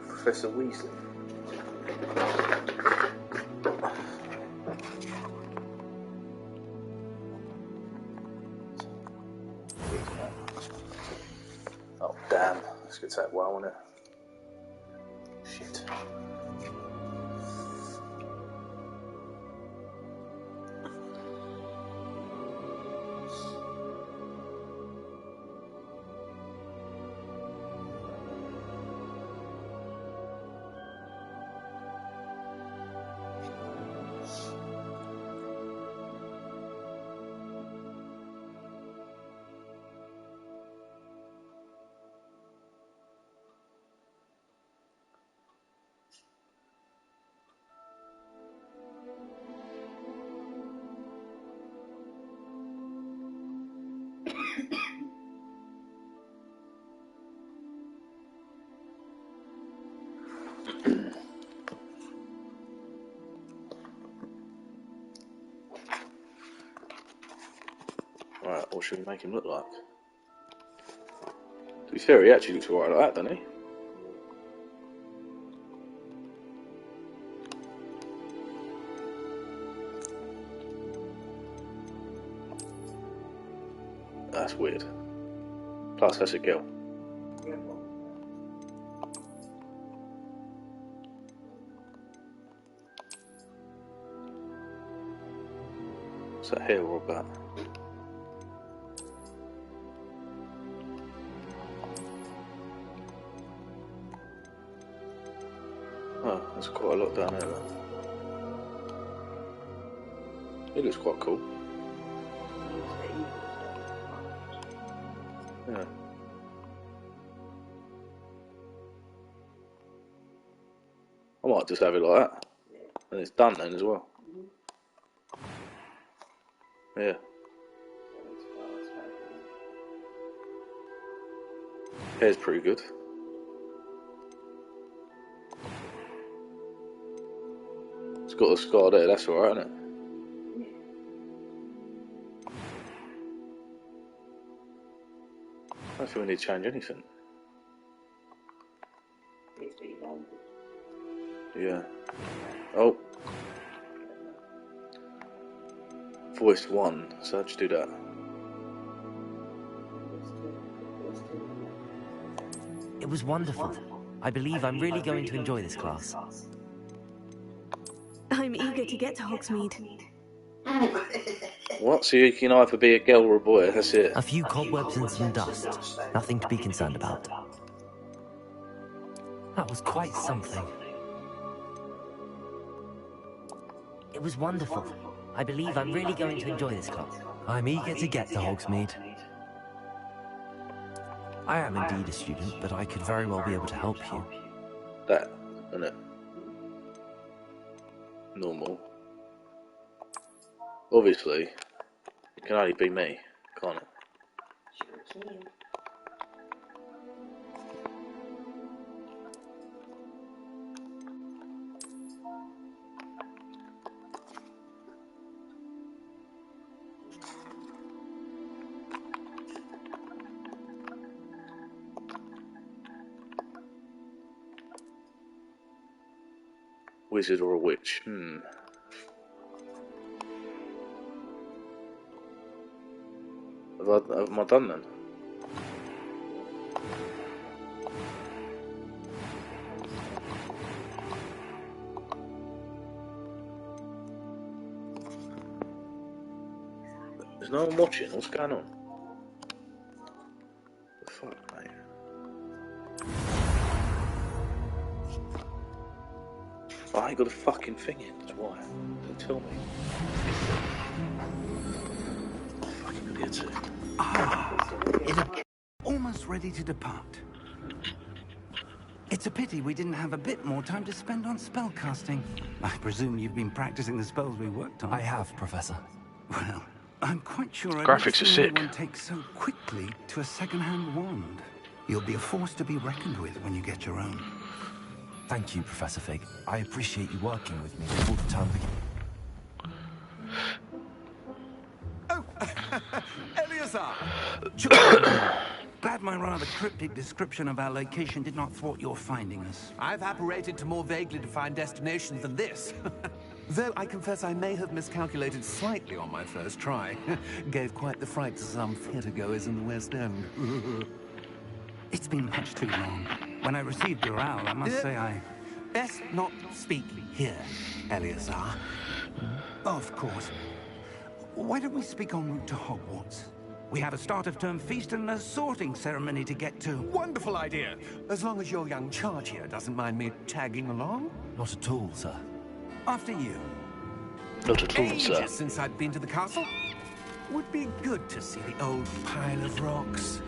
Professor Weasley. Oh damn, this could take a while, won't it? Shit. Right, what should we make him look like? To be fair, he actually looks alright like that, doesn't he? That's weird. Plus, that's a girl. Is that hair or a bat? Oh, there's quite a lot down there. It looks quite cool. Yeah. I might just have it like that. And it's done then as well. Yeah. Hair's pretty good. It's got a scar there, that's alright, isn't it? I don't think we need to change anything. Yeah. Oh. Voice 1, so how'd you do that? It was wonderful. I believe I'm really going to enjoy this class. I'm eager to get to Hogsmeade. What? So you can either be a girl or a boy, that's it? A few cobwebs and some dust. Nothing to be concerned about. That was quite something. It was wonderful. I believe I'm really going to enjoy this class. I'm eager to get to Hogsmeade. I am indeed a student, but I could very well be able to help you. That, isn't it? Normal. Obviously, it can only be me, can't it? Sure can. Wizard or a witch? Have I done then? There's no one watching. What's going on? The fuck, mate? I ain't got a fucking thing in, that's why. Don't tell me. Fucking idiot too. Almost ready to depart. It's a pity we didn't have a bit more time to spend on spellcasting. I presume you've been practicing the spells we worked on. I have, Professor. Well, I'm quite sure I've Graphics never are seen sick. anyone take so quickly to a second-hand wand. You'll be a force to be reckoned with when you get your own. Thank you, Professor Fig. I appreciate you working with me all the time. Oh, Eleazar! Glad my rather cryptic description of our location did not thwart your finding us. I've apparated to more vaguely defined destinations than this. Though I confess I may have miscalculated slightly on my first try. Gave quite the fright to some theatergoers in the West End. It's been much too long. When I received your owl, I must say I... Best not speak here, Eleazar. Of course. Why don't we speak en route to Hogwarts? We have a start-of-term feast and a sorting ceremony to get to. Wonderful idea. As long as your young charge here doesn't mind me tagging along. Not at all, sir. After you. Not at all, sir. Ages since I'd been to the castle. Would be good to see the old pile of rocks.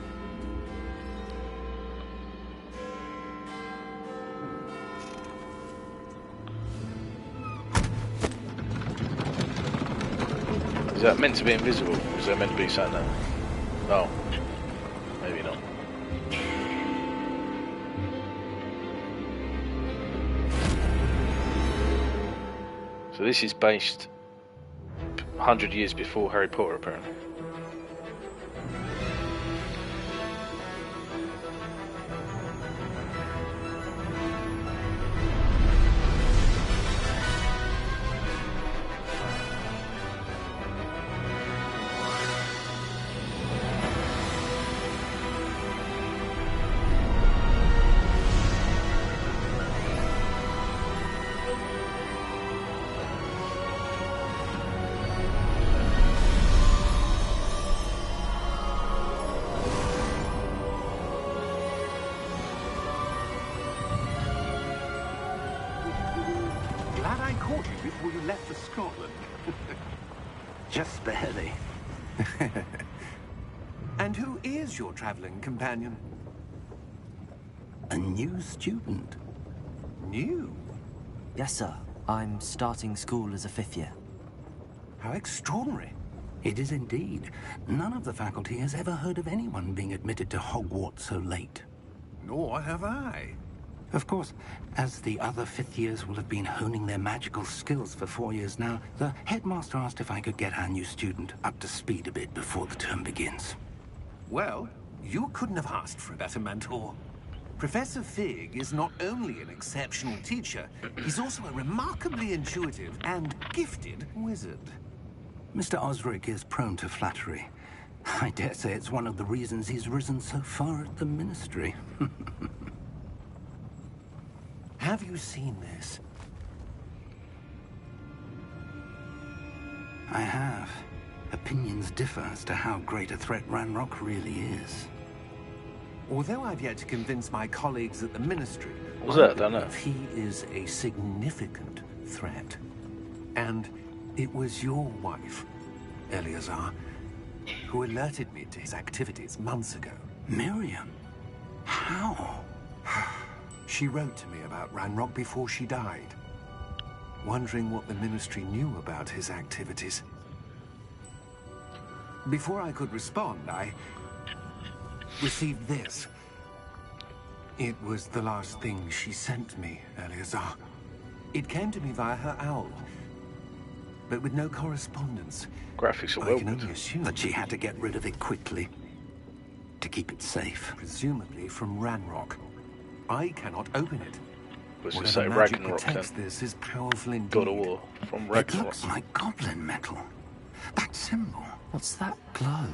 Is that meant to be invisible? Is that meant to be something there? Oh. Maybe not. So this is based 100 years before Harry Potter, apparently. Glad I caught you before you left for Scotland. Just barely. And who is your traveling companion? A new student. New? Yes, sir. I'm starting school as a 5th year. How extraordinary. It is indeed. None of the faculty has ever heard of anyone being admitted to Hogwarts so late. Nor have I. Of course, as the other 5th years will have been honing their magical skills for 4 years now, the headmaster asked if I could get our new student up to speed a bit before the term begins. Well, you couldn't have asked for a better mentor. Professor Fig is not only an exceptional teacher, he's also a remarkably intuitive and gifted wizard. Mr. Osric is prone to flattery. I dare say it's one of the reasons he's risen so far at the Ministry. Have you seen this? I have. Opinions differ as to how great a threat Ranrock really is. Although I've yet to convince my colleagues at the Ministry, What's that? I don't know. he is a significant threat. And it was your wife, Eleazar, who alerted me to his activities months ago. Miriam? How? She wrote to me about Ranrock before she died, wondering what the Ministry knew about his activities. Before I could respond, I received this. It was the last thing she sent me, Eleazar. It came to me via her owl, but with no correspondence. Graphics are I well can only good. assume But she had to get rid of it quickly to keep it safe. presumably from Ranrock. I cannot open it. Let's Whatever just say magic Ragnarok then. protects this is powerful indeed. God of War from It Ragnarok. looks like goblin metal. That symbol. What's that glow?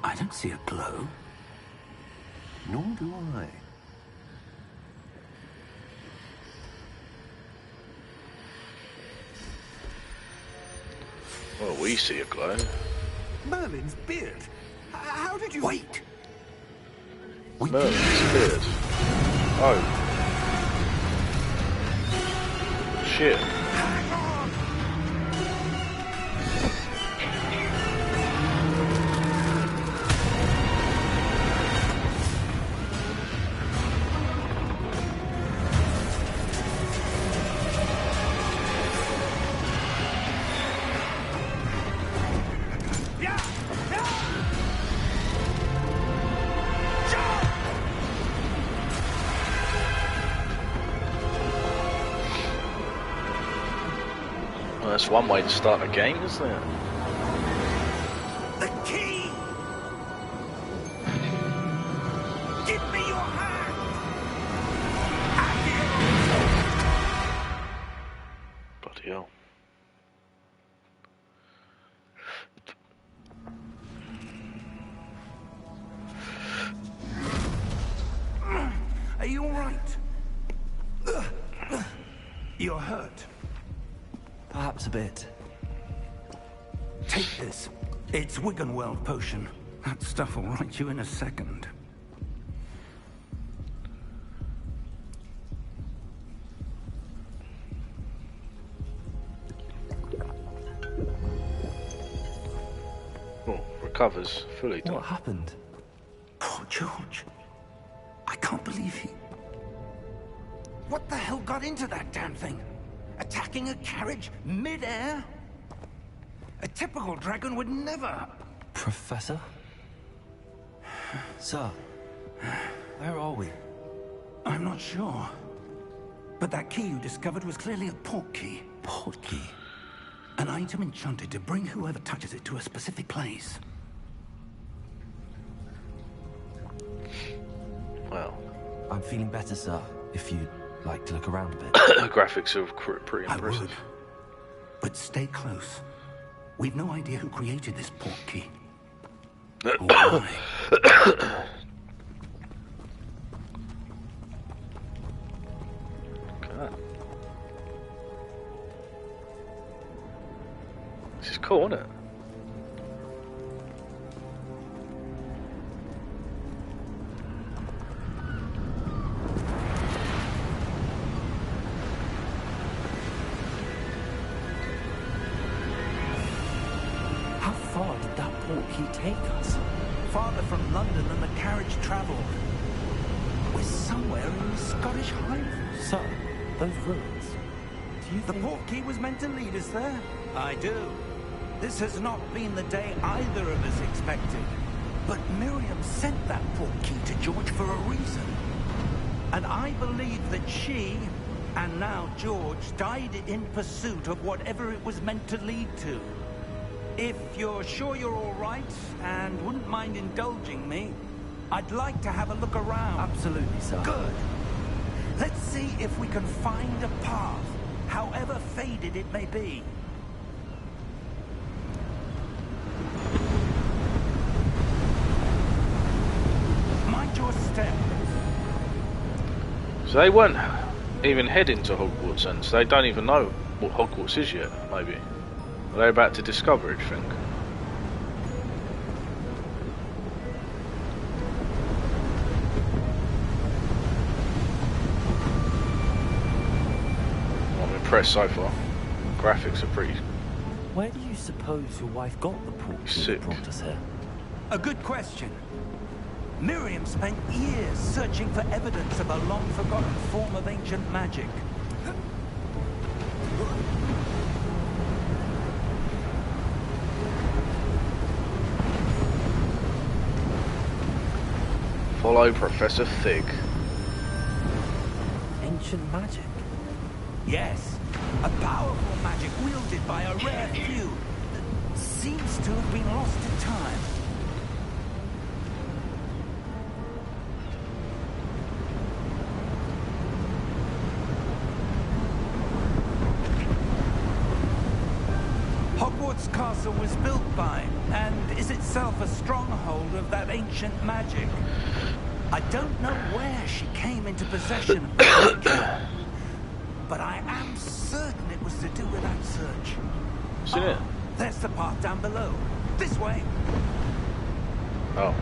I don't see a glow. Nor do I. Well, we see a glow. Merlin's beard. How did you... Wait! We Merlin's beard. Oh. Shit. Hang on! Yeah! Yeah! Well, that's one way to start a game, isn't it? The key! You're hurt. Perhaps a bit. Take this. It's Wiggenweld potion. That stuff will right you in a second. Oh, recovers fully. What happened? Poor George. I can't believe he... What the hell got into that damn thing? Attacking a carriage mid-air? A typical dragon would never... Professor? Sir, where are we? I'm not sure. But that key you discovered was clearly a port key. Port key? An item enchanted to bring whoever touches it to a specific place. Wow. I'm feeling better, sir, if you'd like to look around a bit. The graphics are pretty I impressive. would. But stay close. We've no idea who created this port key. Or why. Okay. This is cool, isn't it? How far did that port key take us? Farther from London than the carriage travelled. We're somewhere in the Scottish Highlands. Sir, those ruins. Do you The think... port key was meant to lead us there? I do. This has not been the day either of us expected. But Miriam sent that port key to George for a reason. And I believe that she, and now George, died in pursuit of whatever it was meant to lead to. If you're sure you're all right, and wouldn't mind indulging me, I'd like to have a look around. Absolutely, sir. Good. Let's see if we can find a path, however faded it may be. Mind your step. So they weren't even heading to Hogwarts, and so they don't even know what Hogwarts is yet, maybe. Are they about to discover it, do you think? I'm impressed so far. Graphics are pretty Where do you suppose your wife got the port key Sick. that brought us here? A good question. Miriam spent years searching for evidence of a long-forgotten form of ancient magic. Follow Professor Fig. Ancient magic? Yes, a powerful magic wielded by a rare few that seems to have been lost in time. Hogwarts Castle was built by, and is itself a stronghold of that ancient magic. I don't know where she came into possession of the key, but I am certain it was to do with that search. Seen it? There's the path down below. This way. Oh.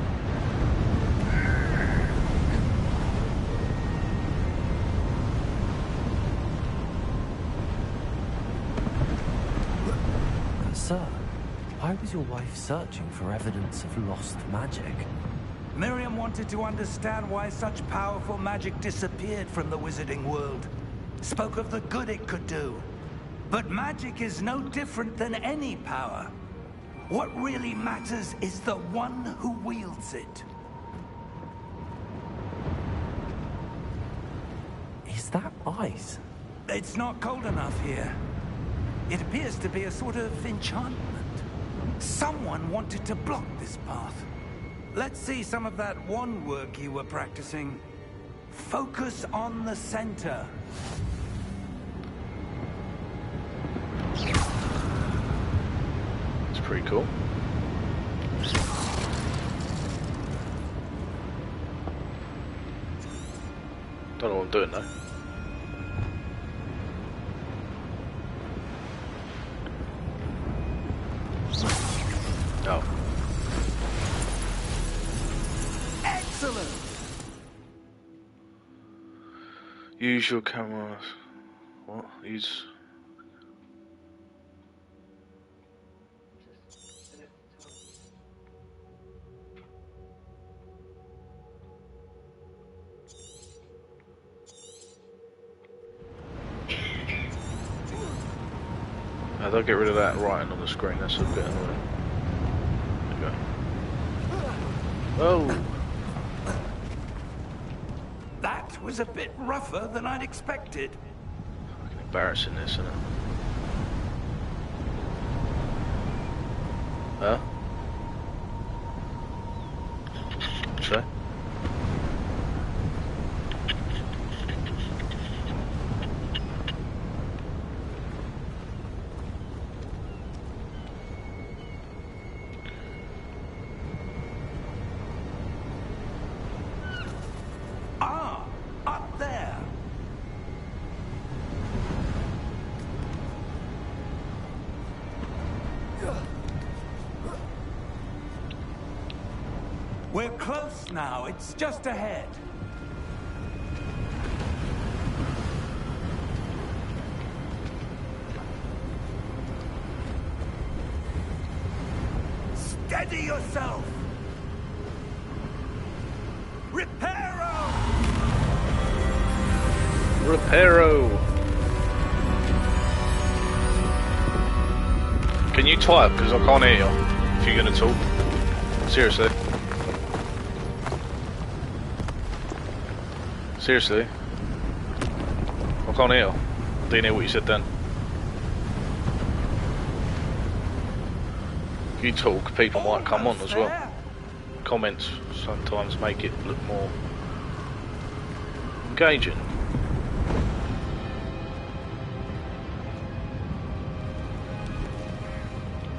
Sir, why was your wife searching for evidence of lost magic? Miriam wanted to understand why such powerful magic disappeared from the wizarding world. Spoke of the good it could do. But magic is no different than any power. What really matters is the one who wields it. Is that ice? It's not cold enough here. It appears to be a sort of enchantment. Someone wanted to block this path. Let's see some of that wand work you were practicing. Focus on the center. It's pretty cool. Don't know what I'm doing though. Oh. Excellent! Use your camera. What? Use. How do I get rid of that writing on the screen? That's a bit annoying. There we go. Oh! That was a bit rougher than I'd expected. Fucking embarrassing, this, isn't it? Huh? What's that? Ah, up there. We're close now. It's just ahead. Steady yourself. Reparo! Reparo! Can you type? Because I can't hear you if you're going to talk. Seriously. Seriously. I can't hear you. I didn't hear what you said then. If you talk, people might come on as well. Comments sometimes make it look more engaging.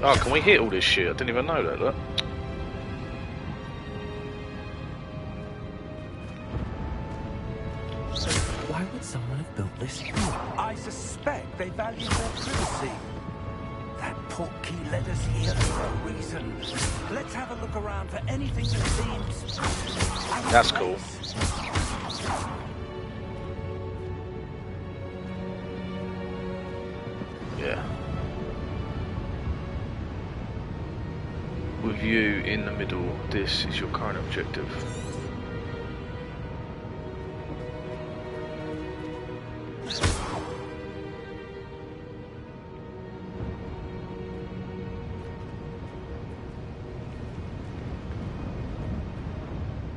Oh, can we hit all this shit? I didn't even know that, look. Why would someone have built this here? I suspect they value their privacy. That portkey led us here for a reason. Let's have a look around for anything that seems... That's cool. Yeah. With you in the middle, this is your current objective.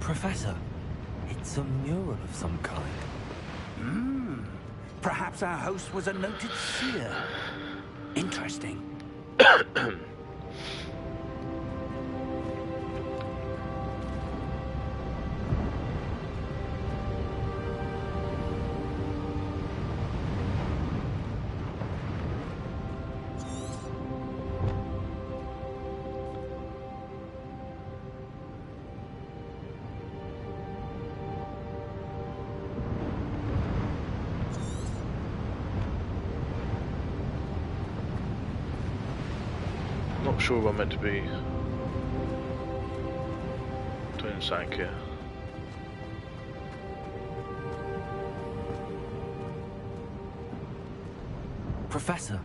Professor, it's a mural of some kind. Perhaps our host was a noted seer. Interesting. Not sure if I'm meant to be doing something here. Professor,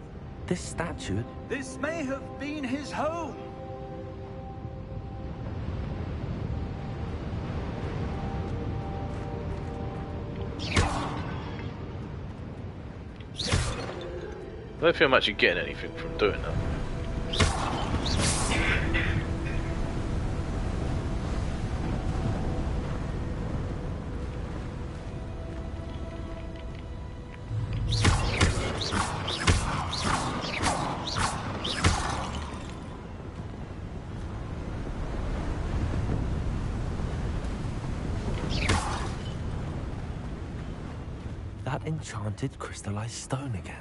this statue... This may have been his home. I don't feel I'm actually getting anything from doing that. That enchanted crystallized stone again.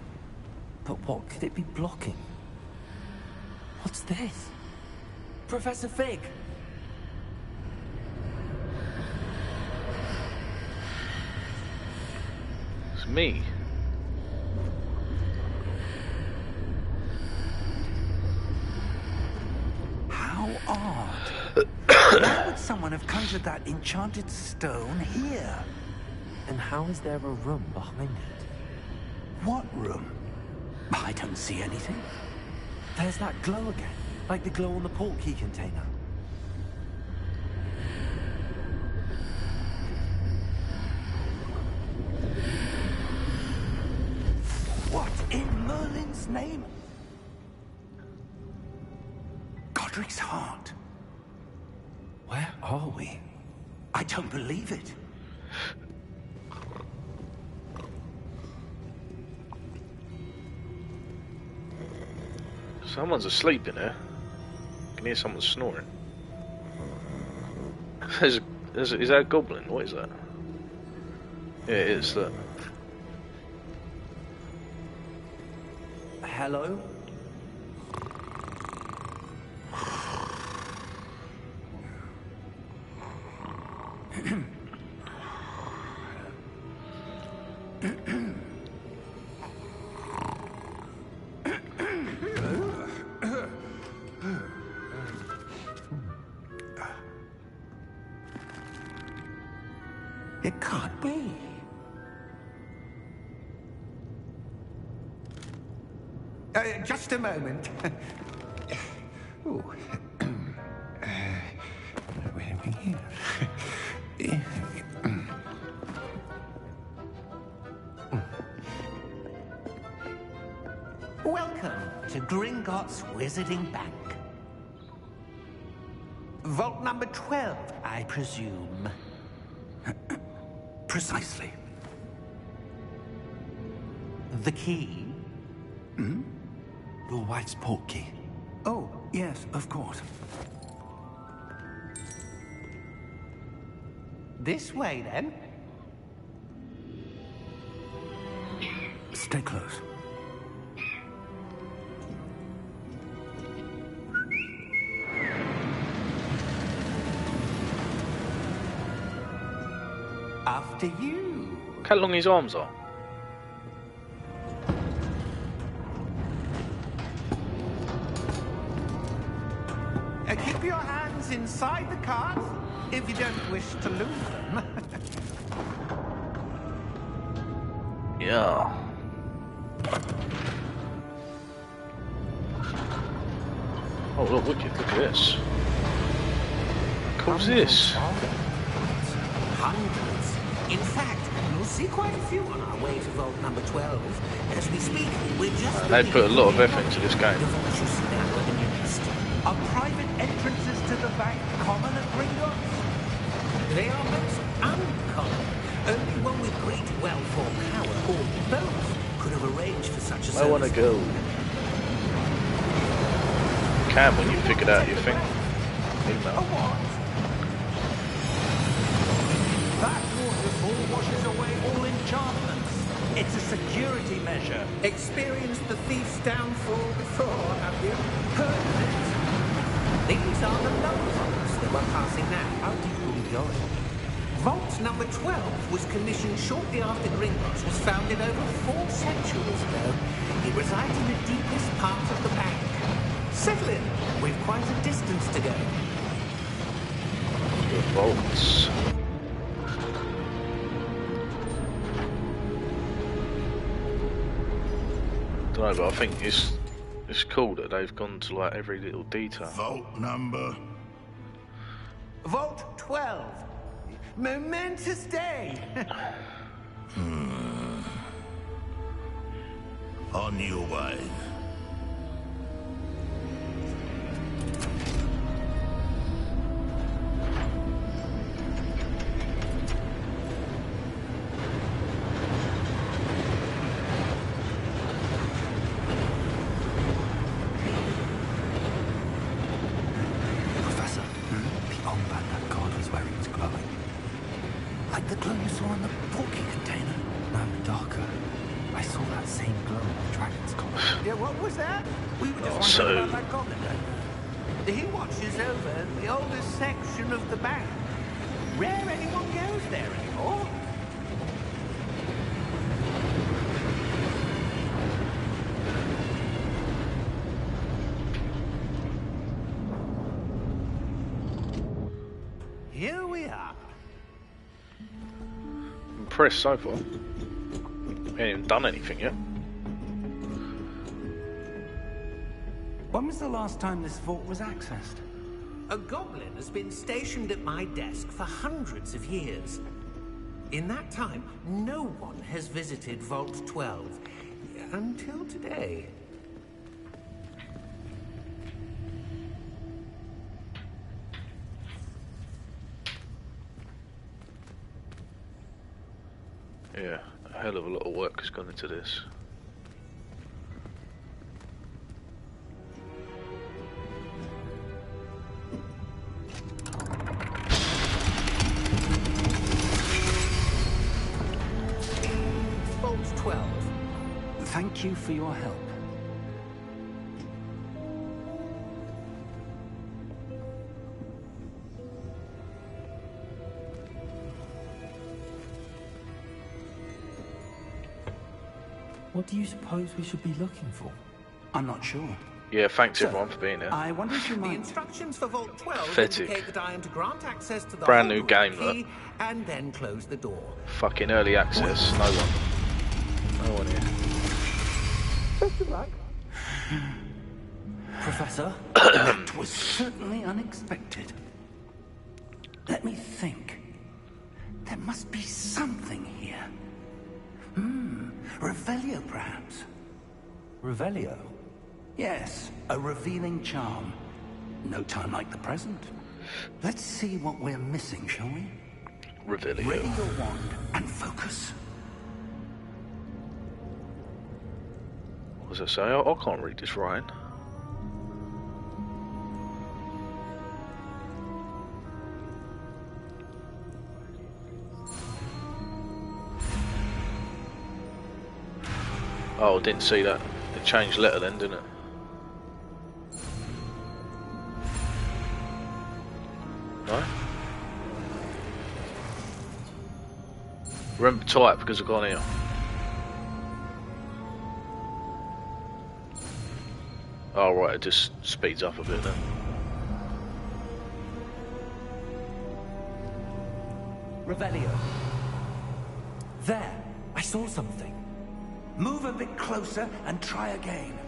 But what could it be blocking? What's this? Professor Fig! It's me. How How odd. Why would someone have conjured that enchanted stone here? And how is there a room behind it? What room? I don't see anything. There's that glow again, like the glow on the portkey container. What in Merlin's name? Godric's heart. Where are we? I don't believe it. Someone's asleep in here. I can hear someone snoring. Is that a goblin? What is that? Yeah, it is that. Hello? It can't be. Just a moment. Ooh. Where are we here? Welcome to Gringotts Wizarding Bank. Vault number 12, I presume. Precisely. The key? Your wife's portkey. Oh, yes, of course. This way, then. Stay close. After you. Look how long his arms are. Keep your hands inside the cart if you don't wish to lose them. Yeah. Oh look, look at this. How cool's this? Hundreds. In fact, you'll see quite a few on our way to vault number 12. As we speak, we're just... They put a lot of effort into this game. The vaults you see now in the list are private entrances to the bank common at Gringotts. They are most uncommon. Only one with great wealth or power, or both, could have arranged for such a service. I want to go. You can when you figured out your thing. That waterfall washes away all enchantments. It's a security measure. Experienced the thief's downfall before, have you? Heard of it? These are the lower vaults that we're passing now. How deep are we going? Vault number 12 was commissioned shortly after Gringotts was founded over 4 centuries ago. It resides in the deepest part of the bank. Settle in. We've quite a distance to go. The vaults. Don't know, but I think it's cool that they've gone to like every little detail. Vault number. Vault 12. Momentous day. On your way. Professor, the armband that guard was wearing was glowing. Like the glow you saw in the portkey container. No, darker. I saw that same glow in the dragon's collar. Yeah, what was that? We were just So- wondering about that goblin. He watches over the oldest section of the bank. Rare anyone goes there anymore. here we are. Impressed so far. Ain't even done anything yet. When was the last time this vault was accessed? A goblin has been stationed at my desk for hundreds of years. In that time, no one has visited Vault 12. Until today. Yeah, a hell of a lot of work has gone into this. Vault 12. Thank you for your help. What do you suppose we should be looking for? I'm not sure. Yeah, thanks So, everyone for being here. I wonder if you The might... instructions for Vault 12 Pathetic. indicate that I am to grant access to the Brand new Hogwarts game, key and then close the door. Fucking early access, no one. No one here. Professor? That was certainly unexpected. Let me think. There must be something here. Revelio, perhaps. Revelio? Yes, a revealing charm. No time like the present. Let's see what we're missing, shall we? Ready Revelio. your wand and focus. What does it say? I can't read this writing. Oh, didn't see that. It changed letter then, didn't it? No? Remember type because I've gone here. Oh right, it just speeds up a bit then. Revelio. There! I saw something. Move a bit closer and try again.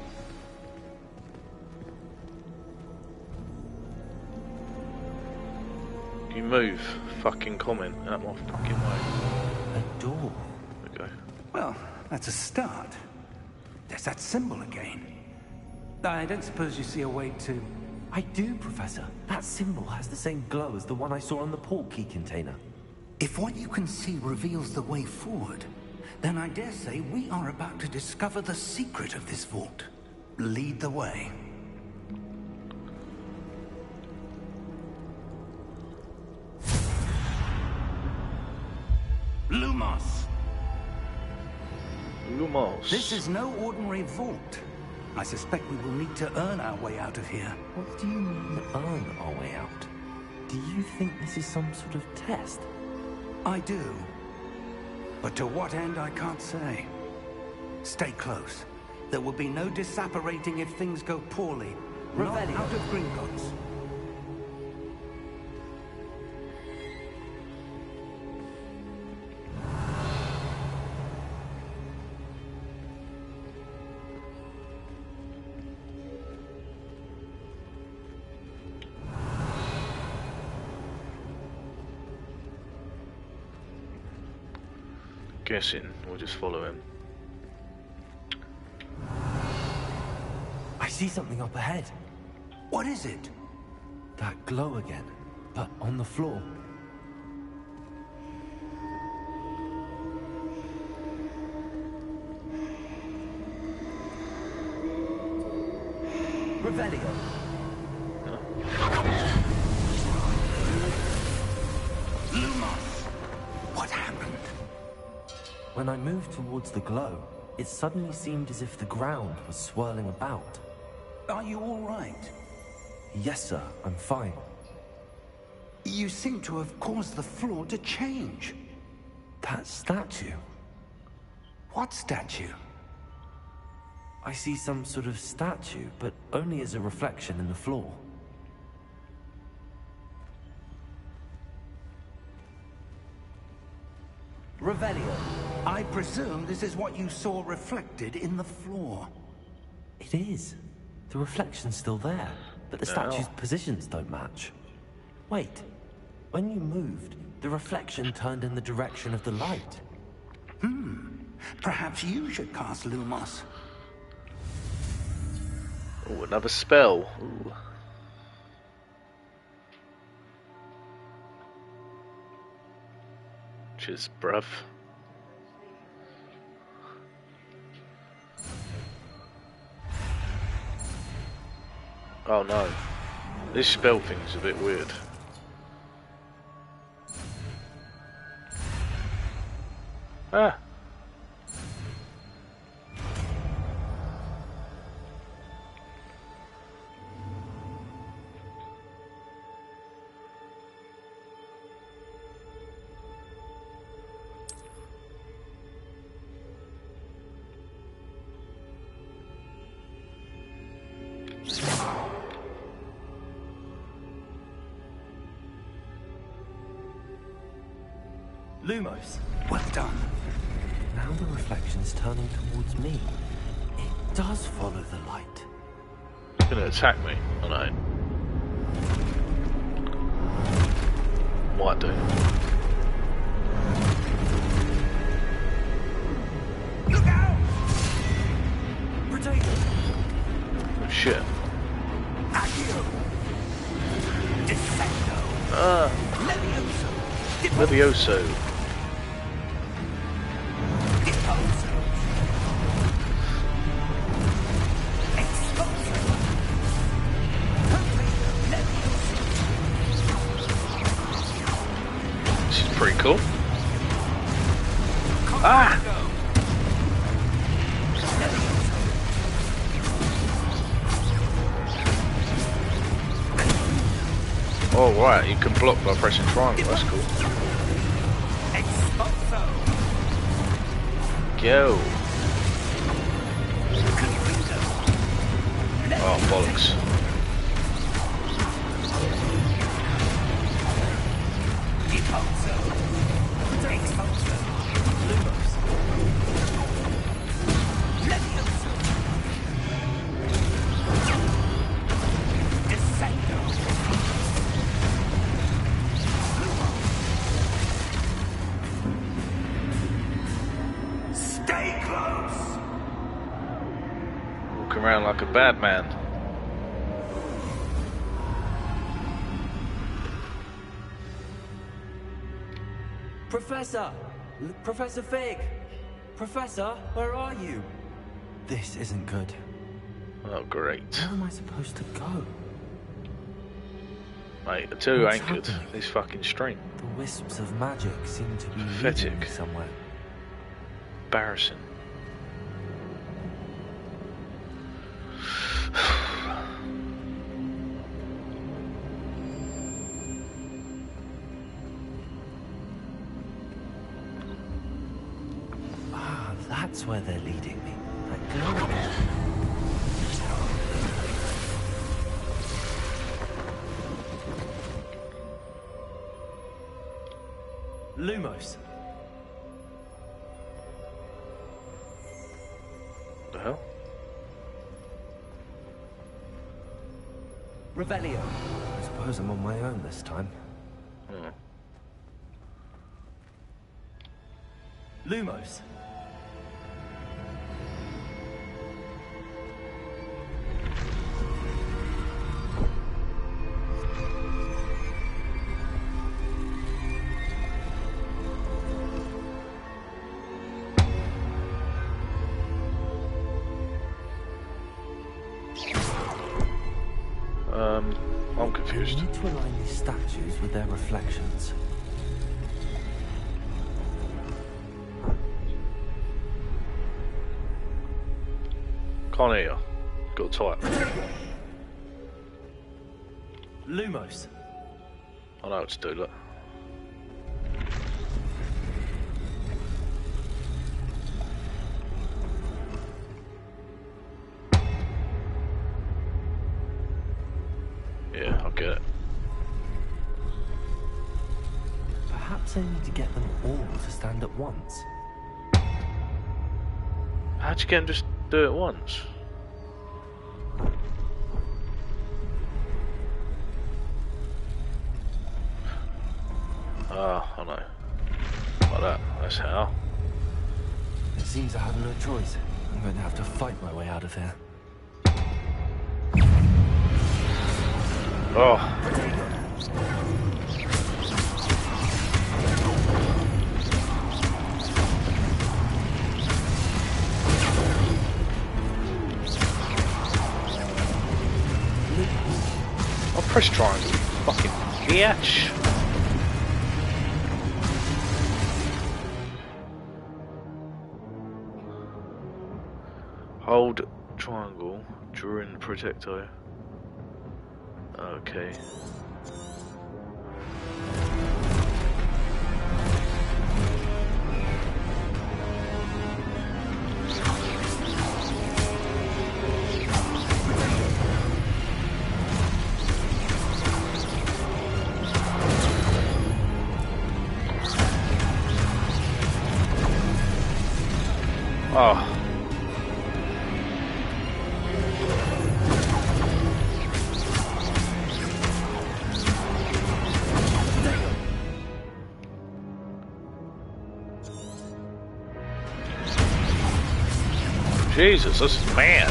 You move, fucking comment out my fucking way. A door. There we go. Well, that's a start. There's that symbol again. I don't suppose you see a way to... I do, Professor. That symbol has the same glow as the one I saw on the port key container. If what you can see reveals the way forward, then I dare say we are about to discover the secret of this vault. Lead the way. Lumos! Lumos. This is no ordinary vault. I suspect we will need to earn our way out of here. What do you mean, earn our way out? Do you think this is some sort of test? I do. But to what end, I can't say. Stay close. There will be no disapparating if things go poorly. Not Revelio. out of Gringotts. Guessing we'll just follow him. I see something up ahead. What is it? That glow again, but on the floor. Revelio. Lumos! What happened? When I moved towards the glow, it suddenly seemed as if the ground was swirling about. Are you all right? Yes, sir, I'm fine. You seem to have caused the floor to change. That statue. What statue? I see some sort of statue, but only as a reflection in the floor. Revelio, I presume this is what you saw reflected in the floor. It is. The reflection's still there, but the statue's positions don't match. Wait, when you moved, the reflection turned in the direction of the light. Perhaps you should cast Lumos. Oh, another spell. Ooh. Cheers, bruv. Oh no. This spell thing is a bit weird. Ah. Lumos, well done. Now the reflection's turning towards me. It does follow the light. It's gonna attack me, I know. Might do. Look out! Potato! Oh shit. Accio! Defecto! Levioso! Levioso. Deposo! Expulso! Potato! Levioso! This is pretty cool. Ah! Oh right, you can block by pressing triangle, that's cool. Expulso! Go! Oh bollocks. Deposo! Expulso! Lumos! Levioso! Descendo! Stay close! Walking around like a bad man. Professor! Professor Fig! Professor, where are you? This isn't good. Oh great. Where am I supposed to go? Mate, the two What's anchored happening? this fucking stream. The wisps of magic seem to be Pathetic. leading me somewhere. Embarrassing. Ah, that's where they're leading me. That glowing. Lumos. The hell? Revelio. I suppose I'm on my own this time. Oh. Lumos. I'm We confused. need to align these statues with their reflections. Can't hear you. Got to type. Lumos. I know what to do, look. Yeah, I'll get it. Perhaps I need to get them all to stand at once. How'd you get them just do it once? Ah, I know. Like that. That's how. It seems I have no choice. I'm going to have to fight my way out of here. Oh. I'll press triangle, you fucking bitch. Hold triangle during the projectile. Okay. Oh. Jesus, this is mad.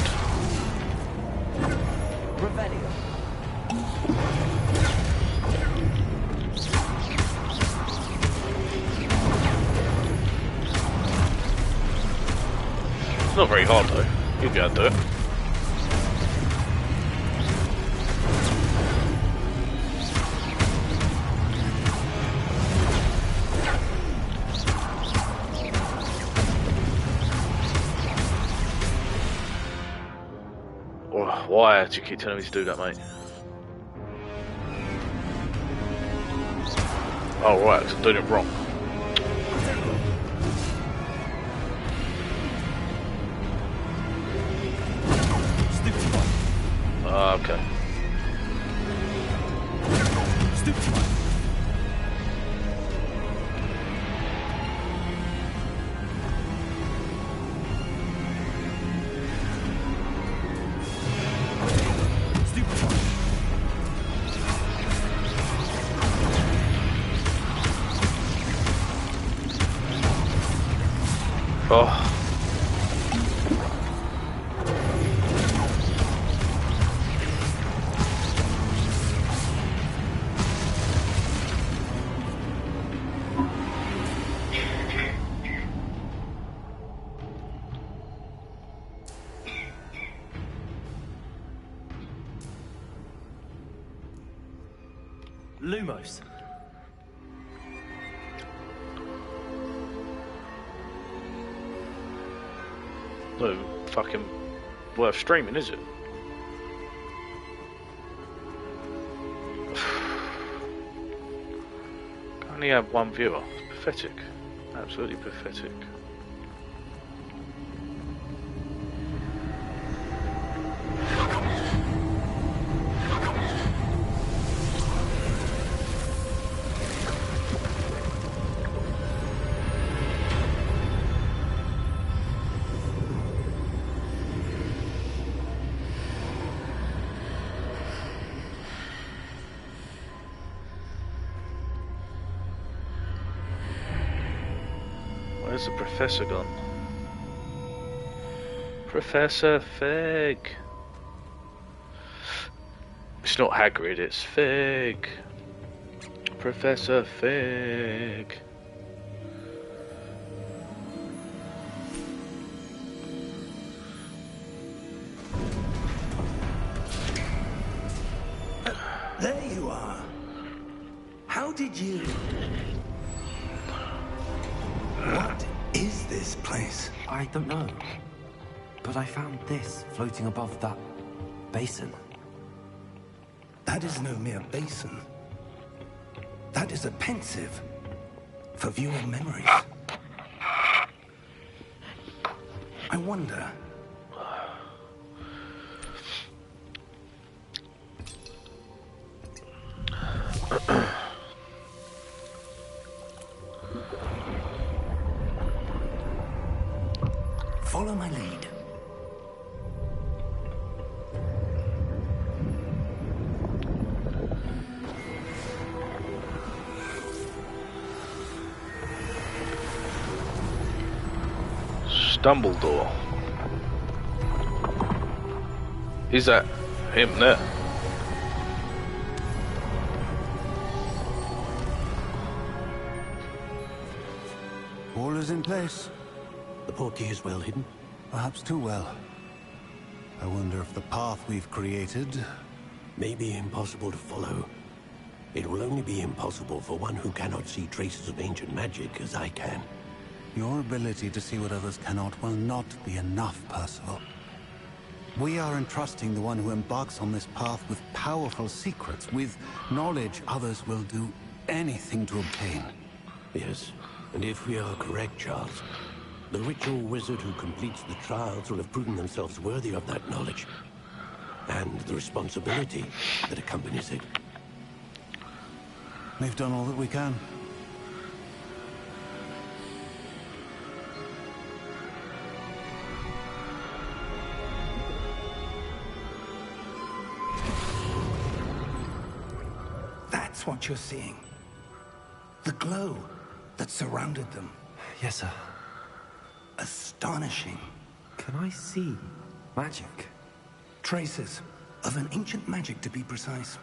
It's not very hard though. You'll be able to do it. Why do you keep telling me to do that, mate? Oh right, 'cause I'm doing it wrong. Okay. Oh. Lumos. No fucking worth streaming, is it? I only have one viewer. Pathetic. Absolutely pathetic. Where's the professor gone? Professor Fig. It's not Hagrid, it's Fig. Professor Fig. There you are. How did you... What is this place? I don't know. But I found this floating above that basin. That is no mere basin. That is a pensive for viewing memories. I wonder... Follow my lead. Dumbledore. Is that him there? All is in place. The portkey is well hidden. Perhaps too well. I wonder if the path we've created May be impossible to follow. It will only be impossible for one who cannot see traces of ancient magic as I can. Your ability to see what others cannot will not be enough, Percival. We are entrusting the one who embarks on this path with powerful secrets, with knowledge others will do anything to obtain. Yes, and if we are correct, Charles, the ritual wizard who completes the trials will have proven themselves worthy of that knowledge, and the responsibility that accompanies it. We've done all that we can. That's what you're seeing. The glow that surrounded them. Yes, sir. Astonishing. Can I see magic? Traces of an ancient magic, to be precise.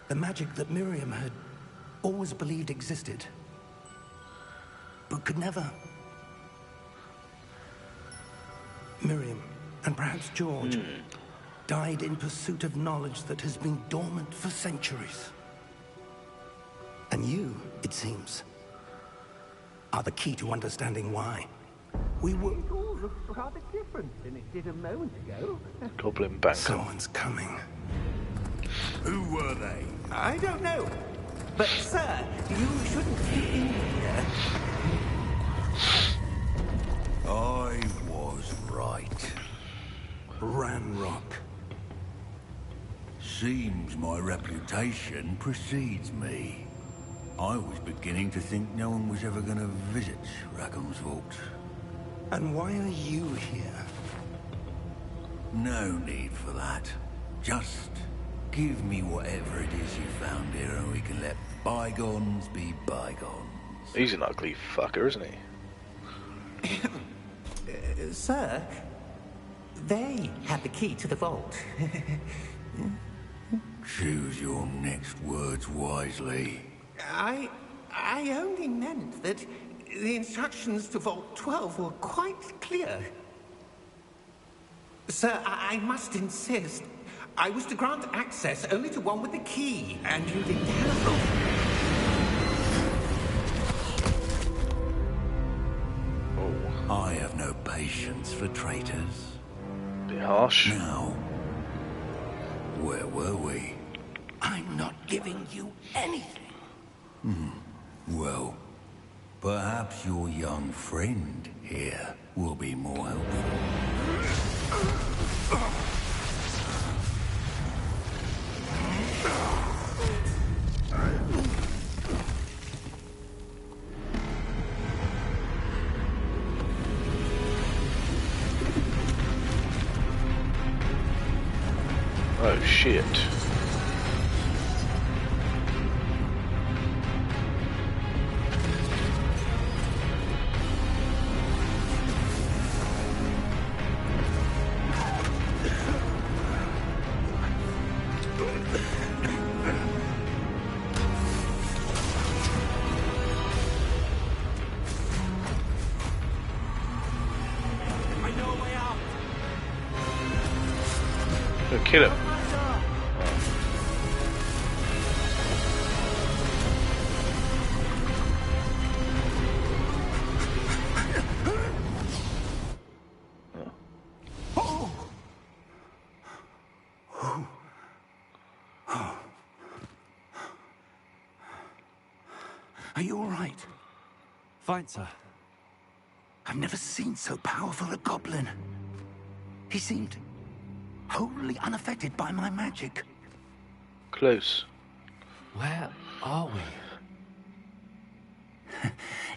The magic that Miriam had always believed existed, but could never. Miriam, and perhaps George, died in pursuit of knowledge that has been dormant for centuries. And you, it seems, are the key to understanding why. We were... It all looks rather different than it did a moment ago. Goblin bank. Someone's coming. Who were they? I don't know. But, sir, you shouldn't be in here. I was right. Ranrock. Seems my reputation precedes me. I was beginning to think no one was ever going to visit Rackham's Vault. And why are you here? No need for that. Just give me whatever it is you found here and we can let bygones be bygones. He's an ugly fucker, isn't he? Sir, they had the key to the vault. Choose your next words wisely. I only meant that the instructions to Vault 12 were quite clear. Sir, I must insist. I was to grant access only to one with the key, and you didn't have them. I have no patience for traitors. Bit harsh. Now, where were we? I'm not giving you anything. Well, perhaps your young friend here will be more helpful. Oh shit. Kill him. Are you all right? Fine, sir. I've never seen so powerful a goblin. He seemed wholly unaffected by my magic. Close. Where are we?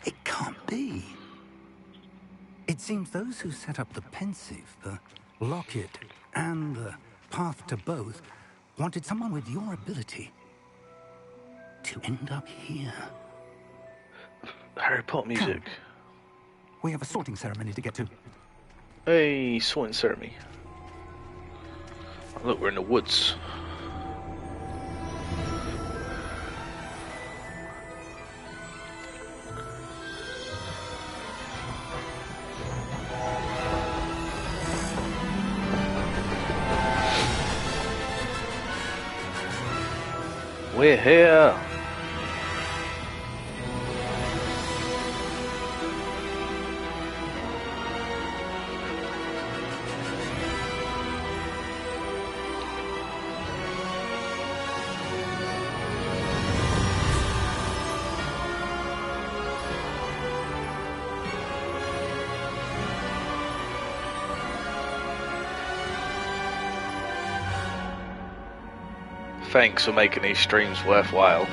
It can't be. It seems those who set up the pensive, the locket, and the path to both wanted someone with your ability to end up here. Harry Potter music. Come. We have a sorting ceremony to get to. Hey, sorting ceremony. Oh, look, we're in the woods. We're here. Thanks for making these streams worthwhile.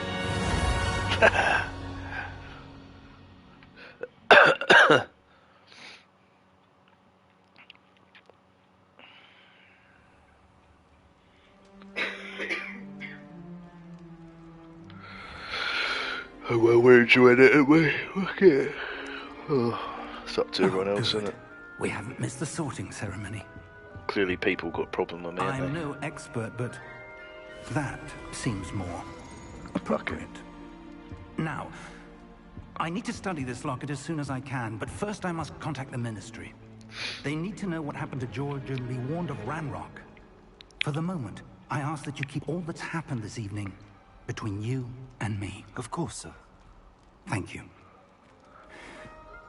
Oh well, we're enjoying it, aren't we? Okay. Oh, it's up to everyone else, isn't it? We haven't missed the sorting ceremony. Clearly people got a problem with me, haven't I'm they? no expert, but that seems more appropriate. Now, I need to study this locket as soon as I can, but first I must contact the Ministry. They need to know what happened to George and be warned of Ranrock. For the moment, I ask that you keep all that's happened this evening between you and me. Of course, sir. Thank you.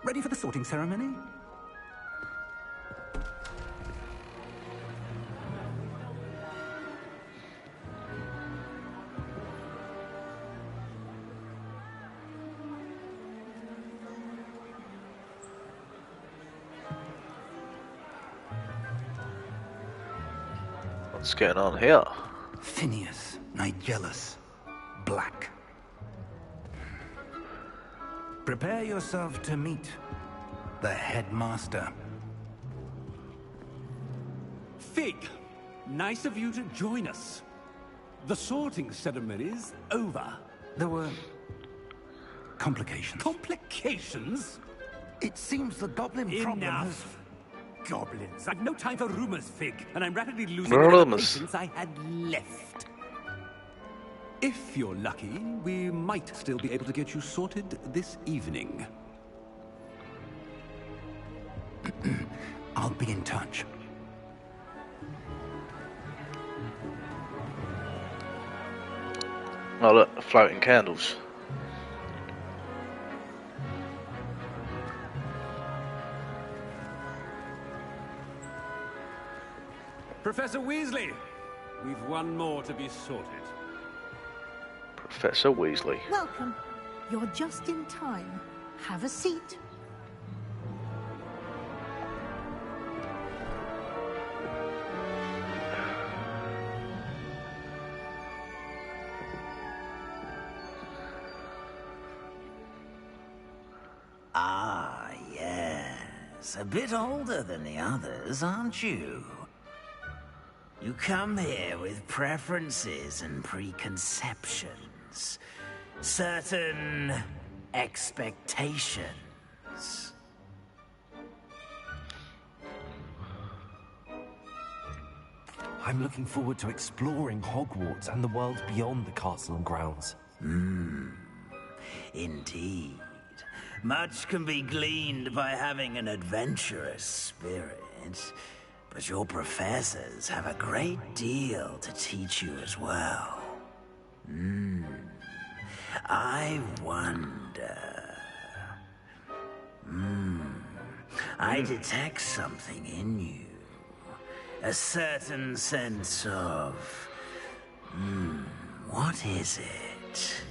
Ready for the sorting ceremony? What's going on here? Phineas, Nigellus, Black. Prepare yourself to meet the headmaster. Fig, nice of you to join us. The sorting ceremony's over. There were complications. Complications? It seems the goblin problem has... Enough. Goblins. I've no time for rumors, Fig, and I'm rapidly losing Rumors. the patience I had left. If you're lucky, we might still be able to get you sorted this evening. I'll be in touch. Oh look, floating candles. Professor Weasley, we've one more to be sorted. Professor Weasley. Welcome. You're just in time. Have a seat. Ah, yes. A bit older than the others, aren't you? You come here with preferences and preconceptions. Certain expectations. I'm looking forward to exploring Hogwarts and the world beyond the castle and grounds. Indeed. Much can be gleaned by having an adventurous spirit. But your professors have a great deal to teach you as well. I wonder... I detect something in you. A certain sense of... what is it?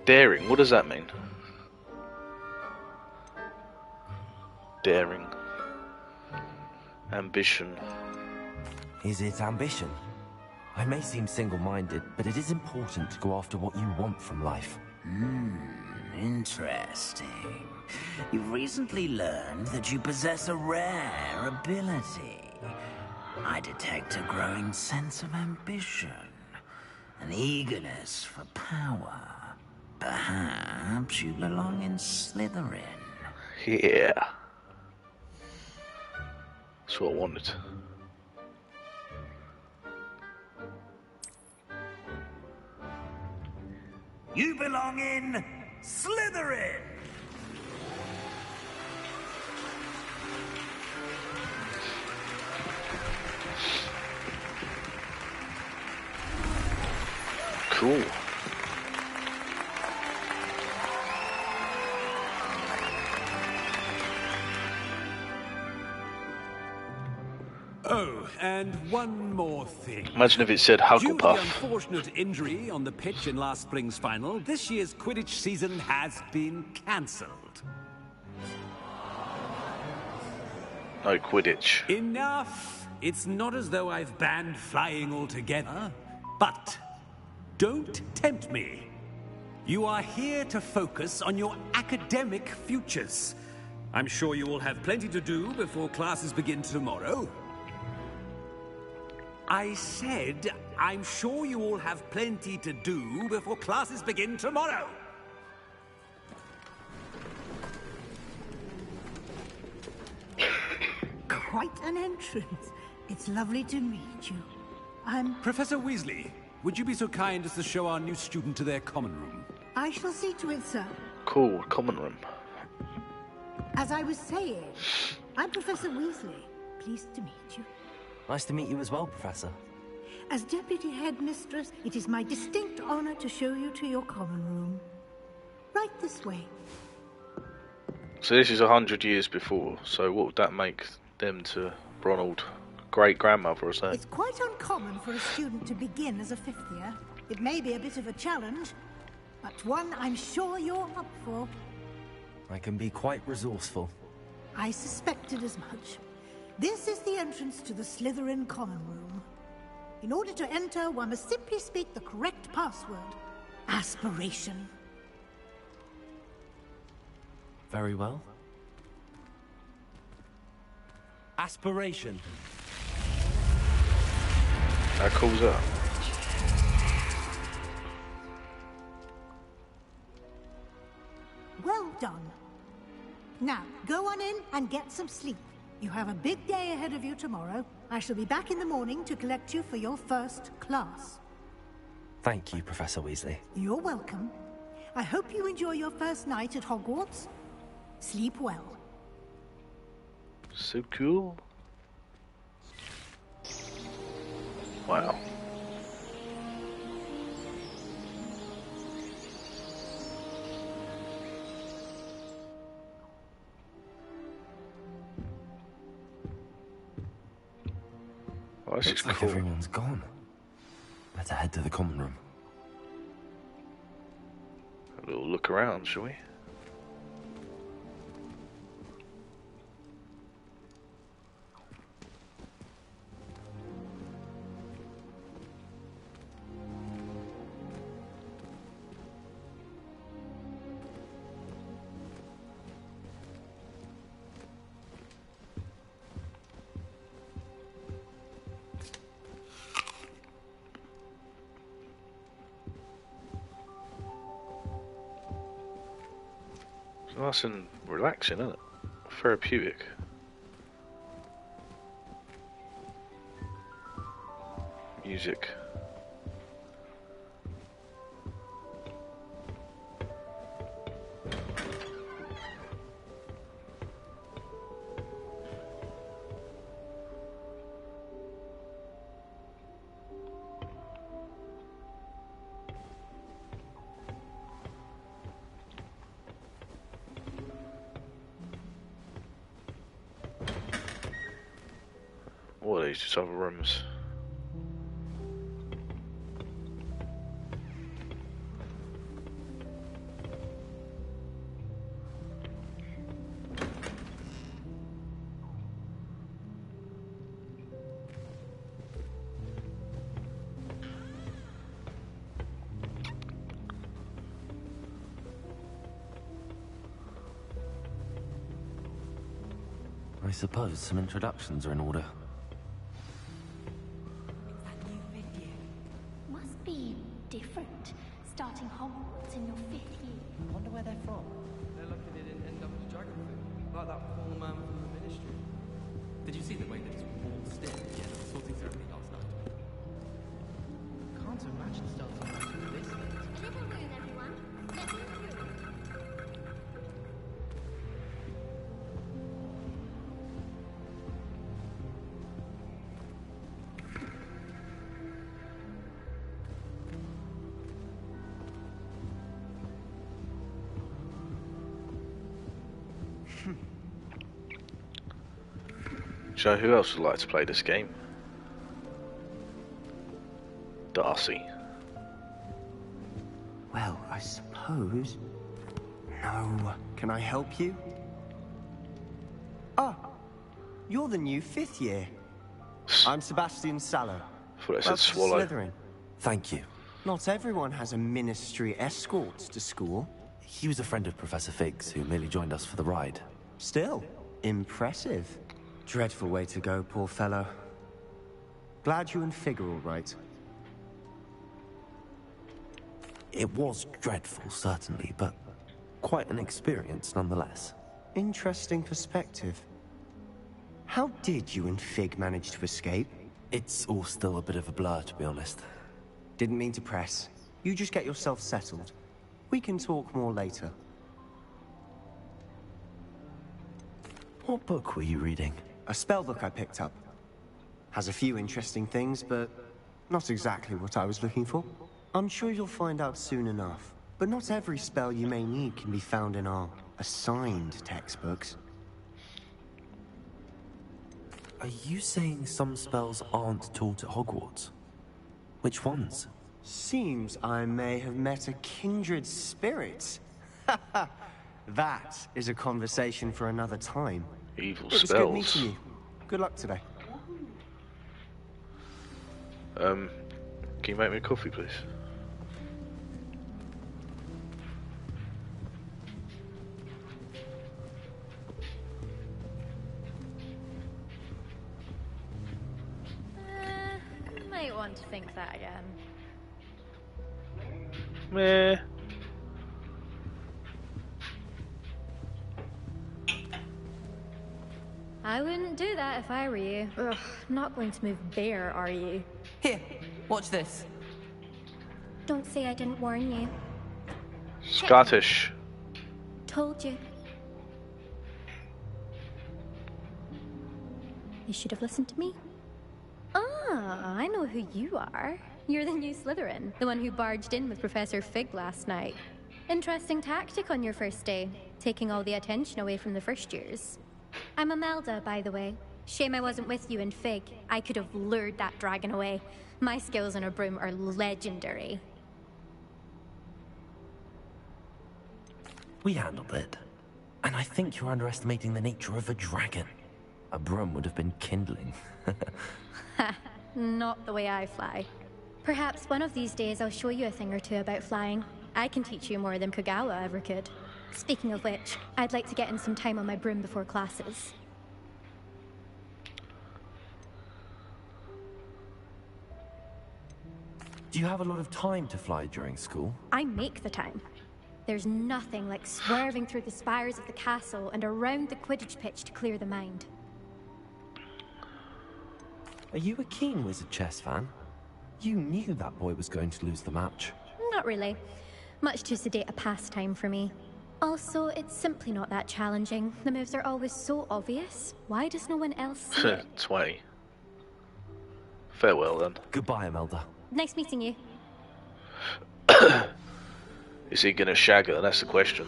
Daring, what does that mean? Daring. Ambition. Is it ambition? I may seem single-minded, but it is important to go after what you want from life. Interesting. You've recently learned that you possess a rare ability. I detect a growing sense of ambition, an eagerness for power. Perhaps you belong in Slytherin. Yeah. That's what I wanted. You belong in Slytherin! Cool. Oh, and one more thing. Imagine if it said Due to the Hugglepuff. unfortunate injury on the pitch in last spring's final, this year's Quidditch season has been cancelled. No Quidditch. Enough! It's not as though I've banned flying altogether. But don't tempt me. You are here to focus on your academic futures. I'm sure you will have plenty to do before classes begin tomorrow. I said, I'm sure you all have plenty to do before classes begin tomorrow. Quite an entrance. It's lovely to meet you. Professor Weasley, would you be so kind as to show our new student to their common room? I shall see to it, sir. Cool. Common room. As I was saying, I'm Professor Weasley. Pleased to meet you. Nice to meet you as well, Professor. As Deputy Headmistress, it is my distinct honor to show you to your common room. Right this way. So this is 100 years before. So what would that make them to Ronald? Great-grandmother or something? It's quite uncommon for a student to begin as a fifth year. It may be a bit of a challenge, but one I'm sure you're up for. I can be quite resourceful. I suspected as much. This is the entrance to the Slytherin common room. In order to enter, one must simply speak the correct password. Aspiration. Very well. Aspiration. How cool's that? Well done. Now, go on in and get some sleep. You have a big day ahead of you tomorrow. I shall be back in the morning to collect you for your first class. Thank you, Professor Weasley. You're welcome. I hope you enjoy your first night at Hogwarts. Sleep well. So cool. Wow. Oh, this is Looks like cool. everyone's gone. Better head to the common room. A little look around, shall we? It's nice and relaxing, isn't it? Therapeutic. Music. What are these? Just other rooms. I suppose some introductions are in order. Must be different, starting Hogwarts in your 5th year. I wonder where they're from. They're lucky they didn't end up as dragon food, like that poor man from the Ministry. Did you see the way that his wall stared at the end of the sorting ceremony last night? Can't imagine starting with this late. Little room, everyone. Let's move through. So who else would like to play this game? Darcy. Well, I suppose... No. Can I help you? Ah, you're the new 5th year. I'm Sebastian Sallow. I thought I said Swallow. Slytherin. Thank you. Not everyone has a ministry escort to school. He was a friend of Professor Fig's who merely joined us for the ride. Still, impressive. Dreadful way to go, poor fellow. Glad you and Fig are all right. It was dreadful, certainly, but quite an experience nonetheless. Interesting perspective. How did you and Fig manage to escape? It's all still a bit of a blur, to be honest. Didn't mean to press. You just get yourself settled. We can talk more later. What book were you reading? A spell book I picked up. Has a few interesting things, but not exactly what I was looking for. I'm sure you'll find out soon enough. But not every spell you may need can be found in our assigned textbooks. Are you saying some spells aren't taught at Hogwarts? Which ones? Seems I may have met a kindred spirit. That is a conversation for another time. Evil It was spells. good meeting you. Good luck today. Can you make me a coffee, please? Might want to think that again. Meh. I wouldn't do that if I were you. Ugh, not going to move bare, are you? Here, watch this. Don't say I didn't warn you. Scottish. Told you. You should have listened to me. Ah, I know who you are. You're the new Slytherin, the one who barged in with Professor Fig last night. Interesting tactic on your first day, taking all the attention away from the first years. I'm Imelda, by the way. Shame I wasn't with you in Fig. I could have lured that dragon away. My skills on a broom are legendary. We handled it. And I think you're underestimating the nature of a dragon. A broom would have been kindling. Ha, not the way I fly. Perhaps one of these days I'll show you a thing or two about flying. I can teach you more than Kagawa ever could. Speaking of which, I'd like to get in some time on my broom before classes. Do you have a lot of time to fly during school? I make the time. There's nothing like swerving through the spires of the castle and around the Quidditch pitch to clear the mind. Are you a keen Wizard chess fan? You knew that boy was going to lose the match. Not really. Much too sedate a pastime for me. Also, it's simply not that challenging. The moves are always so obvious. Why does no one else see it? 20. Farewell then. Goodbye, Imelda. Nice meeting you. Is he gonna shag her? That's the question.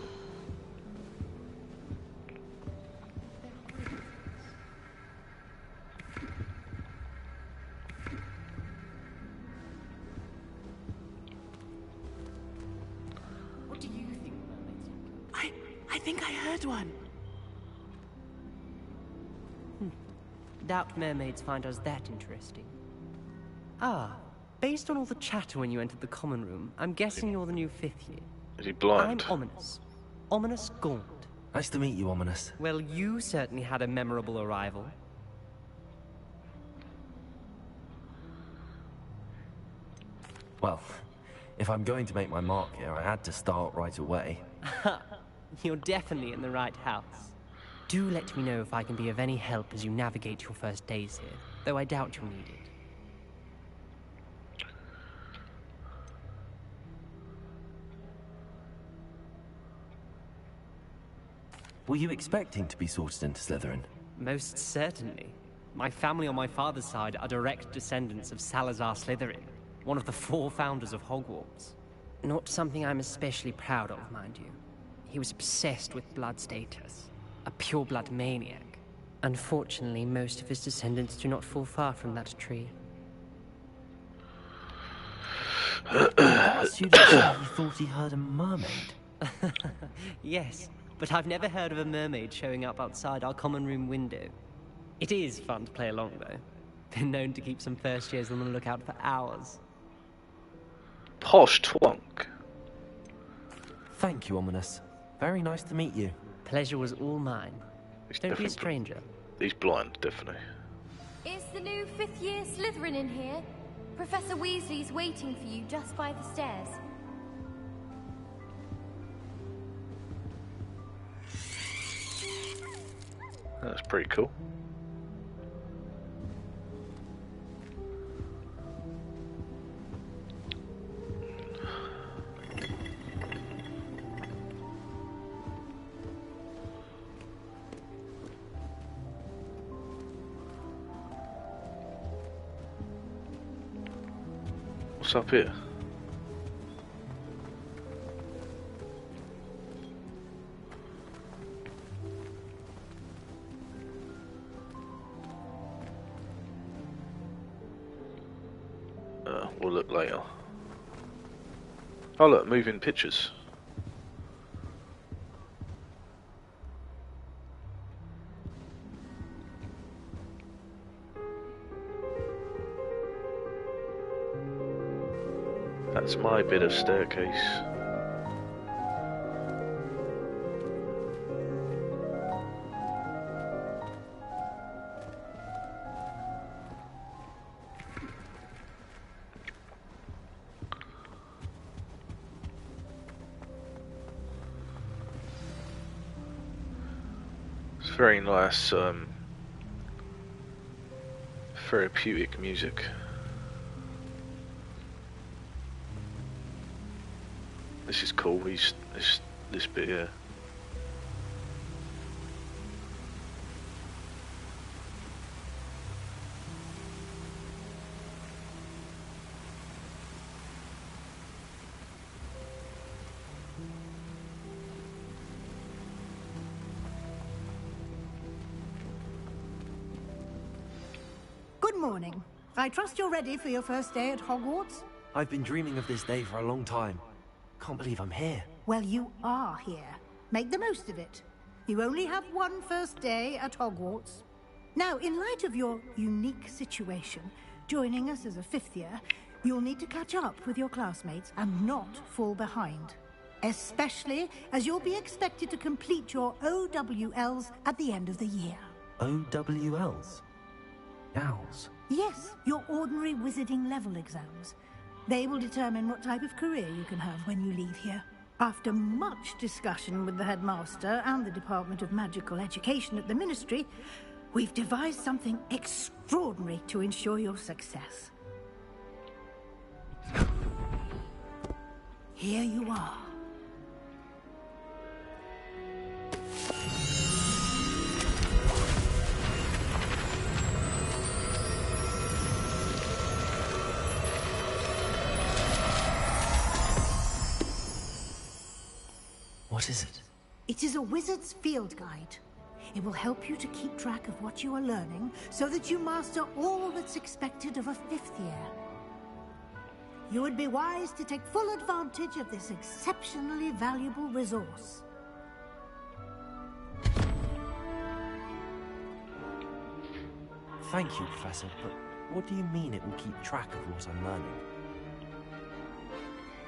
What do you think mermaids? I think I heard one. Doubt mermaids find us that interesting. Ah, based on all the chatter when you entered the common room, I'm guessing you're the new 5th year. Is he blind? I'm Ominous. Ominous Gaunt. Nice to meet you, Ominous. Well, you certainly had a memorable arrival. Well, if I'm going to make my mark here, I had to start right away. You're definitely in the right house. Do let me know if I can be of any help as you navigate your first days here, though I doubt you'll need it. Were you expecting to be sorted into Slytherin? Most certainly. My family on my father's side are direct descendants of Salazar Slytherin, one of the 4 founders of Hogwarts. Not something I'm especially proud of, mind you. He was obsessed with blood status, a pure-blood maniac. Unfortunately, most of his descendants do not fall far from that tree. Student said he thought he heard a mermaid. Yes, but I've never heard of a mermaid showing up outside our common room window. It is fun to play along, though. Been known to keep some first years on the lookout for hours. Posh twunk. Thank you, Ominous. Very nice to meet you. Pleasure was all mine. Don't be a stranger. He's blind, definitely. Is the new 5th year Slytherin in here? Professor Weasley's waiting for you just by the stairs. That's pretty cool. What's up here? We'll look later. Oh look, moving pictures. That's my bit of staircase. It's very nice, therapeutic music. This is cool. This bit here. Good morning. I trust you're ready for your first day at Hogwarts? I've been dreaming of this day for a long time. Can't believe I'm here. Well, you are here. Make the most of it. You only have one first day at Hogwarts. Now, in light of your unique situation, joining us as a 5th year, you'll need to catch up with your classmates and not fall behind. Especially as you'll be expected to complete your OWLs at the end of the year. OWLs? Owls? Yes, your ordinary wizarding level exams. They will determine what type of career you can have when you leave here. After much discussion with the headmaster and the Department of Magical Education at the Ministry, we've devised something extraordinary to ensure your success. Here you are. What is it? It is a wizard's field guide. It will help you to keep track of what you are learning so that you master all that's expected of a 5th year. You would be wise to take full advantage of this exceptionally valuable resource. Thank you, Professor, but what do you mean it will keep track of what I'm learning?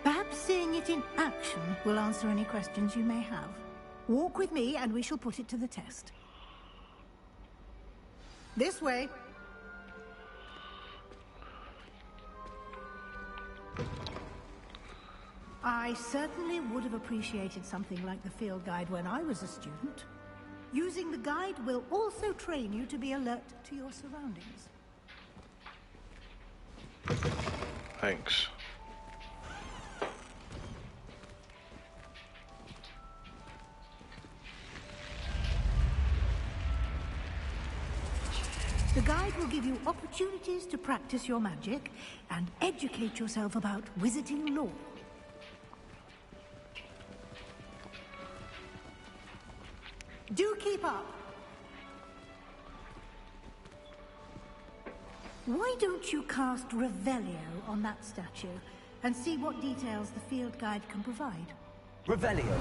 Perhaps seeing it in action will answer any questions you may have. Walk with me and we shall put it to the test. This way. I certainly would have appreciated something like the field guide when I was a student. Using the guide will also train you to be alert to your surroundings. Thanks. The guide will give you opportunities to practice your magic and educate yourself about wizarding lore. Do keep up. Why don't you cast Revelio on that statue and see what details the field guide can provide? Revelio.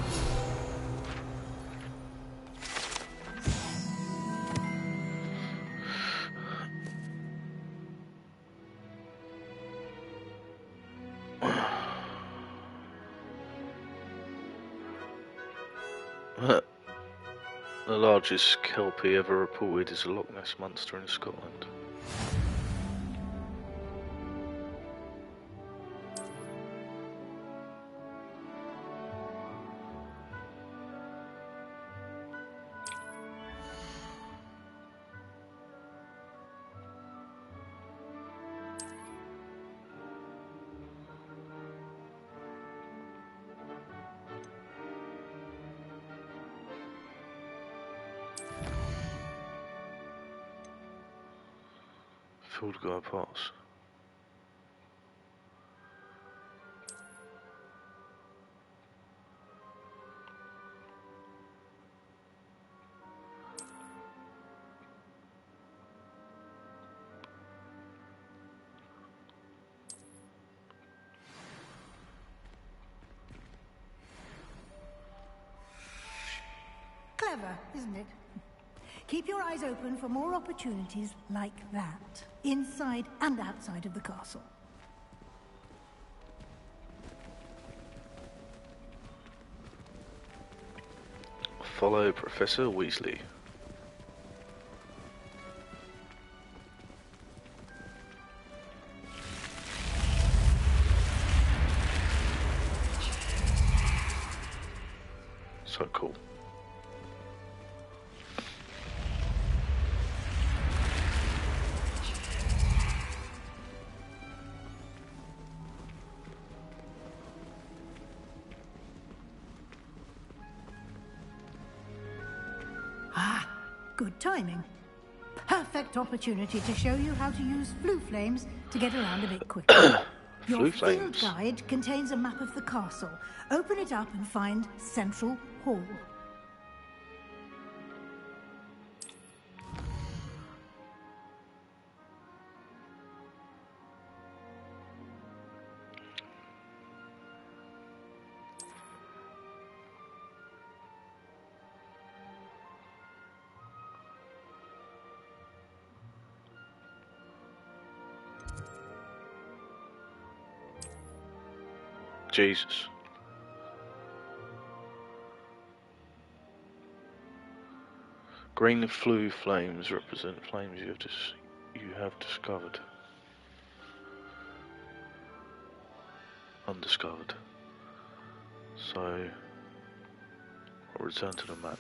The largest kelpie ever reported is a Loch Ness monster in Scotland. Field guide pass. Clever, isn't it? Keep your eyes open for more opportunities like that, inside and outside of the castle. Follow Professor Weasley. So cool. Good timing. Perfect opportunity to show you how to use flue flames to get around a bit quicker. Your field guide contains a map of the castle. Open it up and find Central Hall. Jesus. Green flue flames represent flames you have discovered. Undiscovered. So I'll return to the map.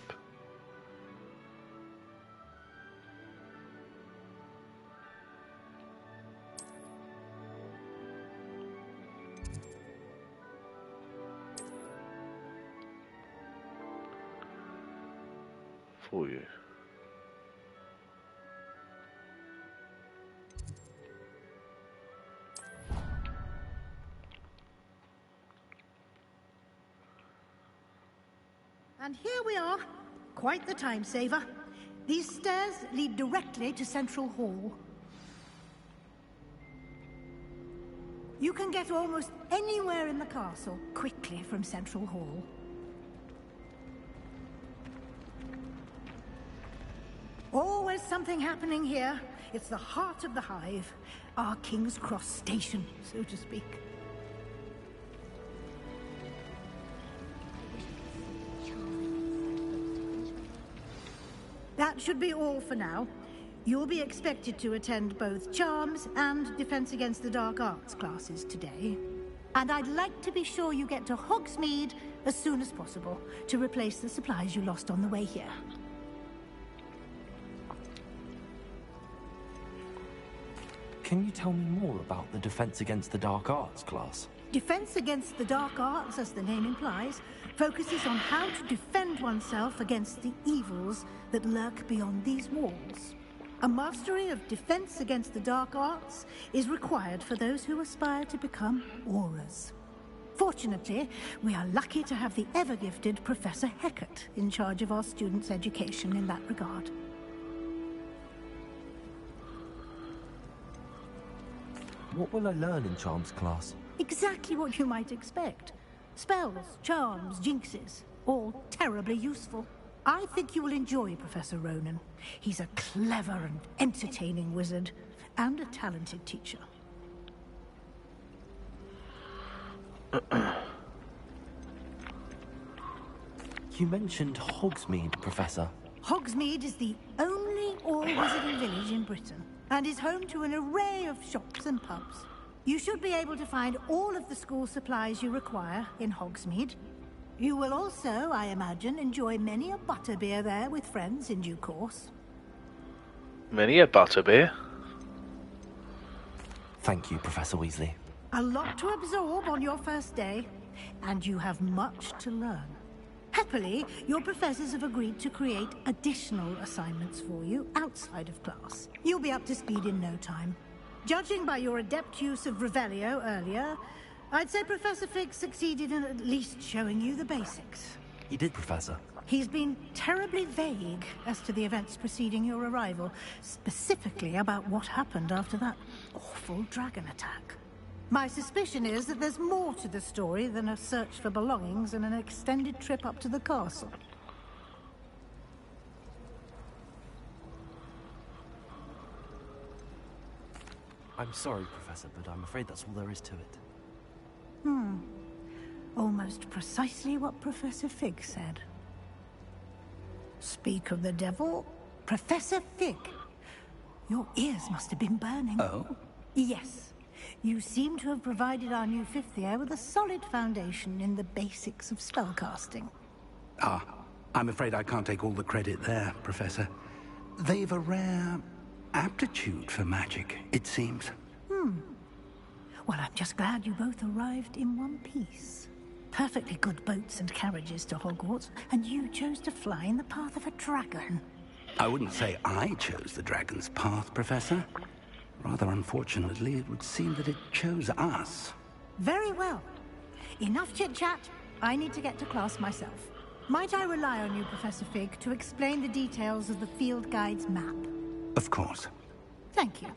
For you. And here we are. Quite the time saver. These stairs lead directly to Central Hall. You can get almost anywhere in the castle quickly from Central Hall. Always something happening here. It's the heart of the hive. Our King's Cross station, so to speak. That should be all for now. You'll be expected to attend both Charms and Defense Against the Dark Arts classes today. And I'd like to be sure you get to Hogsmeade as soon as possible to replace the supplies you lost on the way here. Can you tell me more about the Defense Against the Dark Arts class? Defense Against the Dark Arts, as the name implies, focuses on how to defend oneself against the evils that lurk beyond these walls. A mastery of Defense Against the Dark Arts is required for those who aspire to become Aurors. Fortunately, we are lucky to have the ever-gifted Professor Hecat in charge of our students' education in that regard. What will I learn in Charms class? Exactly what you might expect. Spells, charms, jinxes, all terribly useful. I think you will enjoy Professor Ronan. He's a clever and entertaining wizard, and a talented teacher. You mentioned Hogsmeade, Professor. Hogsmeade is the only all-wizarding village in Britain, and is home to an array of shops and pubs. You should be able to find all of the school supplies you require in Hogsmeade. You will also, I imagine, enjoy many a butterbeer there with friends in due course. Many a butterbeer? Thank you, Professor Weasley. A lot to absorb on your first day, and you have much to learn. Happily, your professors have agreed to create additional assignments for you outside of class. You'll be up to speed in no time. Judging by your adept use of Revelio earlier, I'd say Professor Fig succeeded in at least showing you the basics. He did, Professor. He's been terribly vague as to the events preceding your arrival, specifically about what happened after that awful dragon attack. My suspicion is that there's more to the story than a search for belongings and an extended trip up to the castle. I'm sorry, Professor, but I'm afraid that's all there is to it. Almost precisely what Professor Fig said. Speak of the devil, Professor Fig. Your ears must have been burning. Oh? Yes. You seem to have provided our new fifth year with a solid foundation in the basics of spellcasting. Ah, I'm afraid I can't take all the credit there, Professor. They've a rare aptitude for magic, it seems. Well, I'm just glad you both arrived in one piece. Perfectly good boats and carriages to Hogwarts, and you chose to fly in the path of a dragon. I wouldn't say I chose the dragon's path, Professor. Rather unfortunately, it would seem that it chose us. Very well. Enough chit-chat. I need to get to class myself. Might I rely on you, Professor Fig, to explain the details of the field guide's map? Of course. Thank you.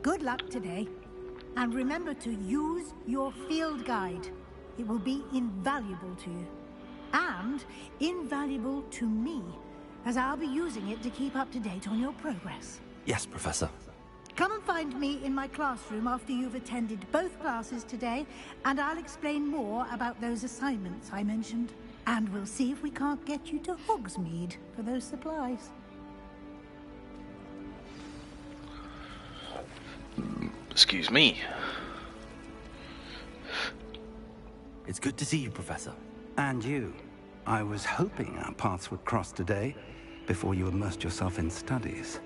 Good luck today. And remember to use your field guide. It will be invaluable to you. And invaluable to me, as I'll be using it to keep up to date on your progress. Yes, Professor. Come and find me in my classroom after you've attended both classes today, and I'll explain more about those assignments I mentioned. And we'll see if we can't get you to Hogsmeade for those supplies. Excuse me. It's good to see you, Professor. And you. I was hoping our paths would cross today, before you immersed yourself in studies.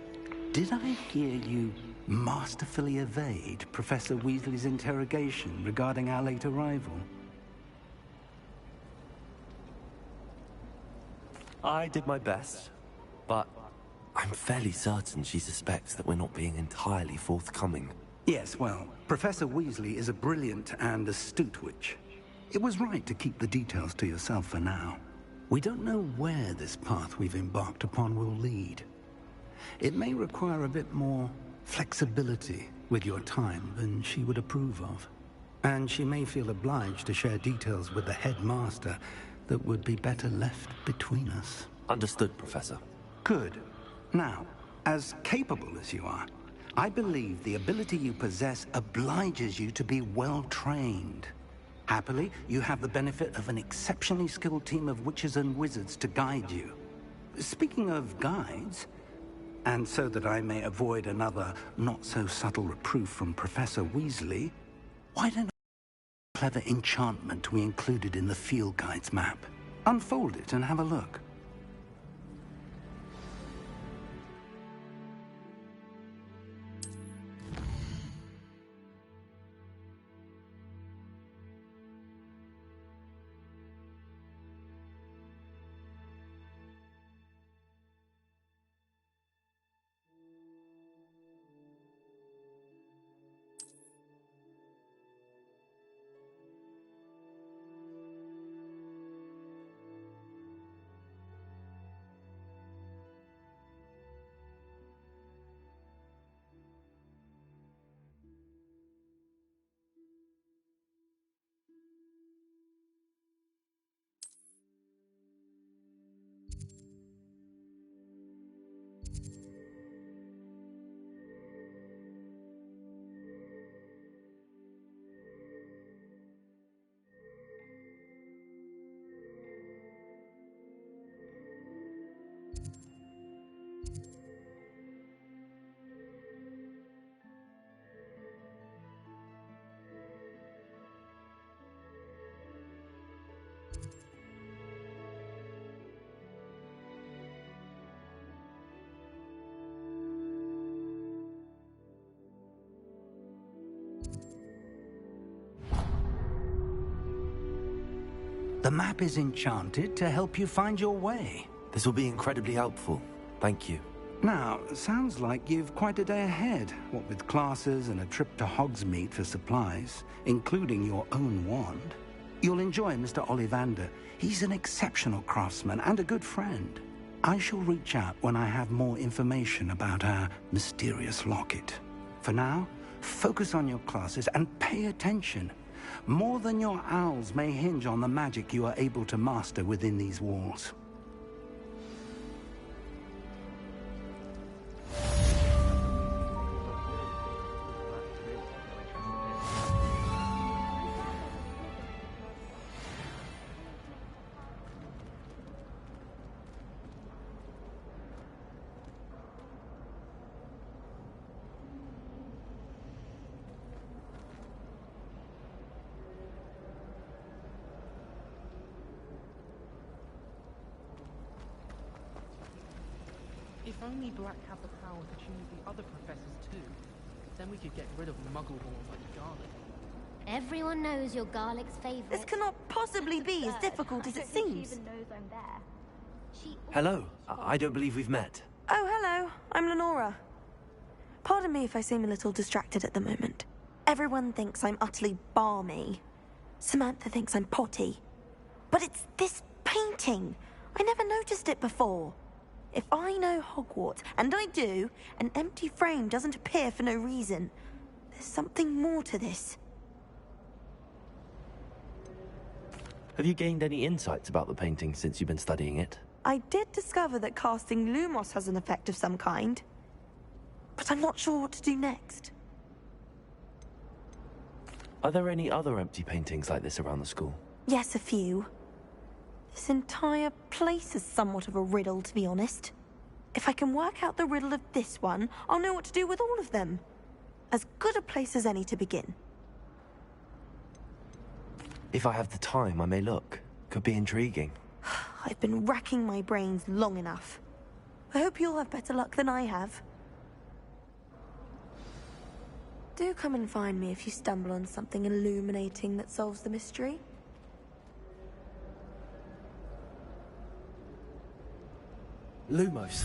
Did I hear you masterfully evade Professor Weasley's interrogation regarding our late arrival? I did my best, but I'm fairly certain she suspects that we're not being entirely forthcoming. Yes, well, Professor Weasley is a brilliant and astute witch. It was right to keep the details to yourself for now. We don't know where this path we've embarked upon will lead. It may require a bit more flexibility with your time than she would approve of. And she may feel obliged to share details with the headmaster that would be better left between us. Understood, Professor. Good. Now, as capable as you are, I believe the ability you possess obliges you to be well trained. Happily, you have the benefit of an exceptionally skilled team of witches and wizards to guide you. Speaking of guides, and so that I may avoid another not-so-subtle reproof from Professor Weasley, why don't I clever enchantment we included in the field guide's map? Unfold it and have a look. The map is enchanted to help you find your way. This will be incredibly helpful. Thank you. Now, sounds like you've quite a day ahead, what with classes and a trip to Hogsmeade for supplies, including your own wand. You'll enjoy Mr. Ollivander. He's an exceptional craftsman and a good friend. I shall reach out when I have more information about our mysterious locket. For now, focus on your classes and pay attention. More than your owls may hinge on the magic you are able to master within these walls. If only Black had the power to choose the other professors too, then we could get rid of Muggleborn like Garlic. Everyone knows you're Garlic's favorite. This cannot possibly be as difficult as it seems. She even knows I'm there. Hello. I don't believe we've met. Oh, hello. I'm Lenora. Pardon me if I seem a little distracted at the moment. Everyone thinks I'm utterly balmy. Samantha thinks I'm potty. But it's this painting. I never noticed it before. If I know Hogwarts, and I do, an empty frame doesn't appear for no reason. There's something more to this. Have you gained any insights about the painting since you've been studying it? I did discover that casting Lumos has an effect of some kind. But I'm not sure what to do next. Are there any other empty paintings like this around the school? Yes, a few. This entire place is somewhat of a riddle, to be honest. If I can work out the riddle of this one, I'll know what to do with all of them. As good a place as any to begin. If I have the time, I may look. Could be intriguing. I've been racking my brains long enough. I hope you'll have better luck than I have. Do come and find me if you stumble on something illuminating that solves the mystery. Lumos.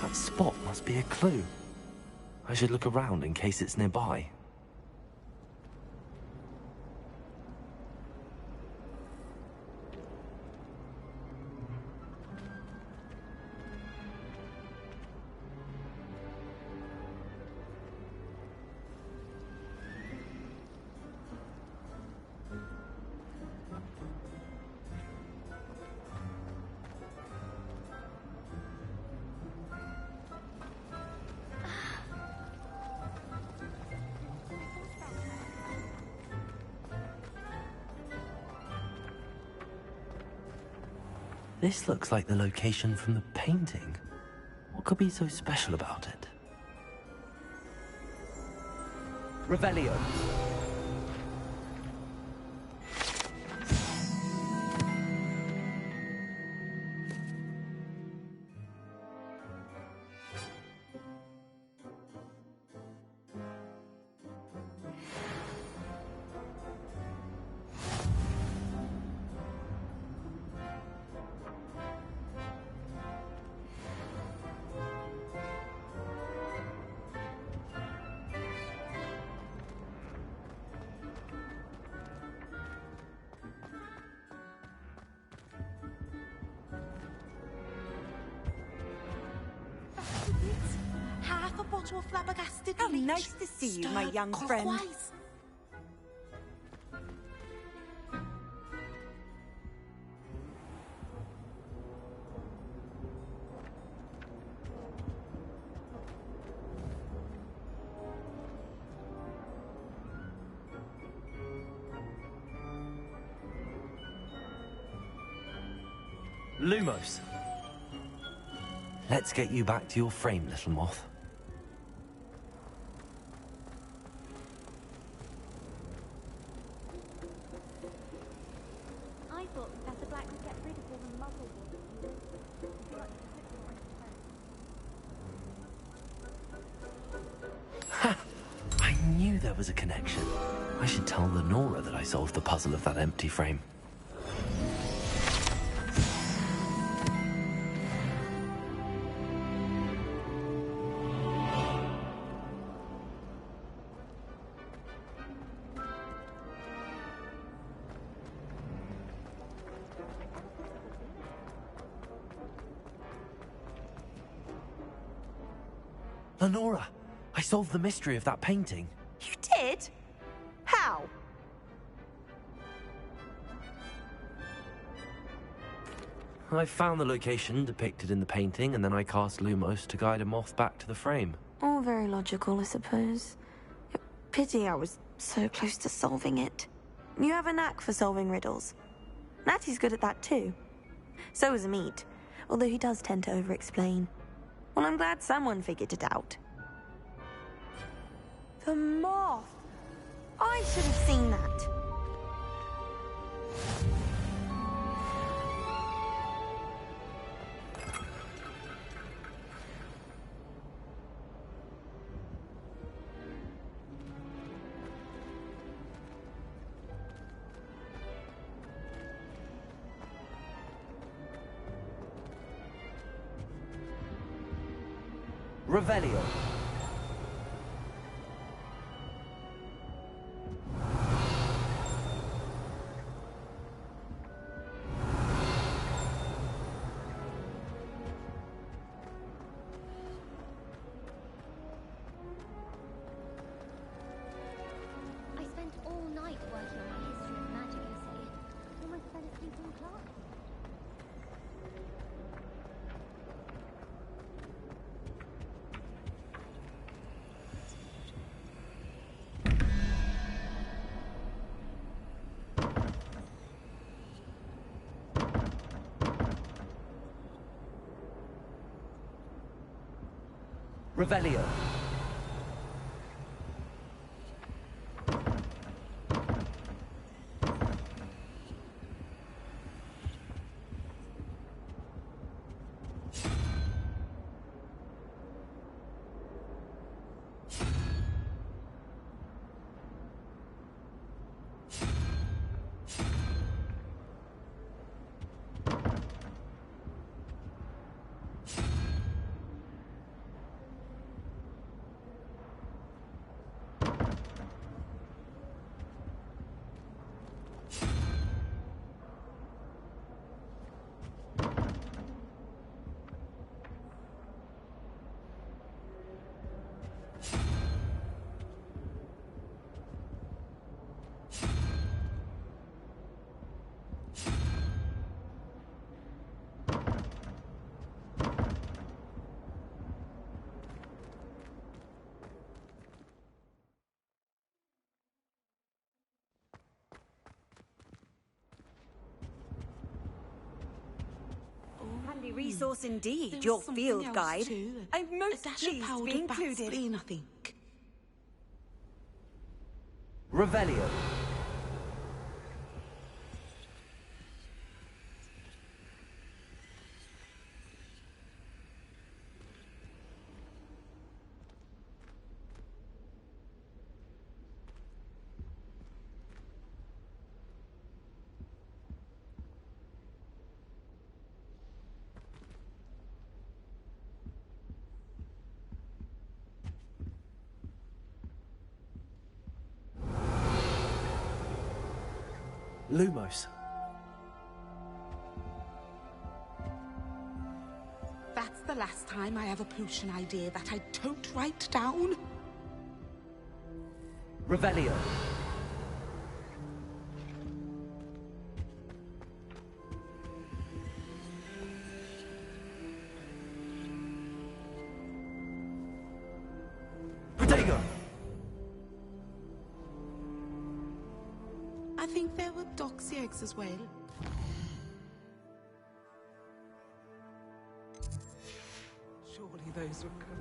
That spot must be a clue. I should look around in case it's nearby. This looks like the location from the painting. What could be so special about it? Revelio. Half a bottle of flabbergasted How leech. Nice to see you, my young friend. Lumos. Let's get you back to your frame, little moth. I thought Professor Black would get rid of all the muzzle Ha! I knew there was a connection. I should tell Lenora that I solved the puzzle of that empty frame. Lenora, I solved the mystery of that painting. You did? How? I found the location depicted in the painting, and then I cast Lumos to guide a moth back to the frame. All very logical, I suppose. Pity I was so close to solving it. You have a knack for solving riddles. Natty's good at that too. So is Amit, although he does tend to over-explain. Well, I'm glad someone figured it out. The moth! I should have seen that. Revelio. I spent all night working on my history of magic, you see. Almost fell asleep in class. Revelio. resource indeed, your field guide. I'm most pleased to be included. Spleen, I think. Revelio. Lumos. That's the last time I have a potion idea that I don't write down. Revelio. Protego. I think there were doxy eggs as well. Surely those were good.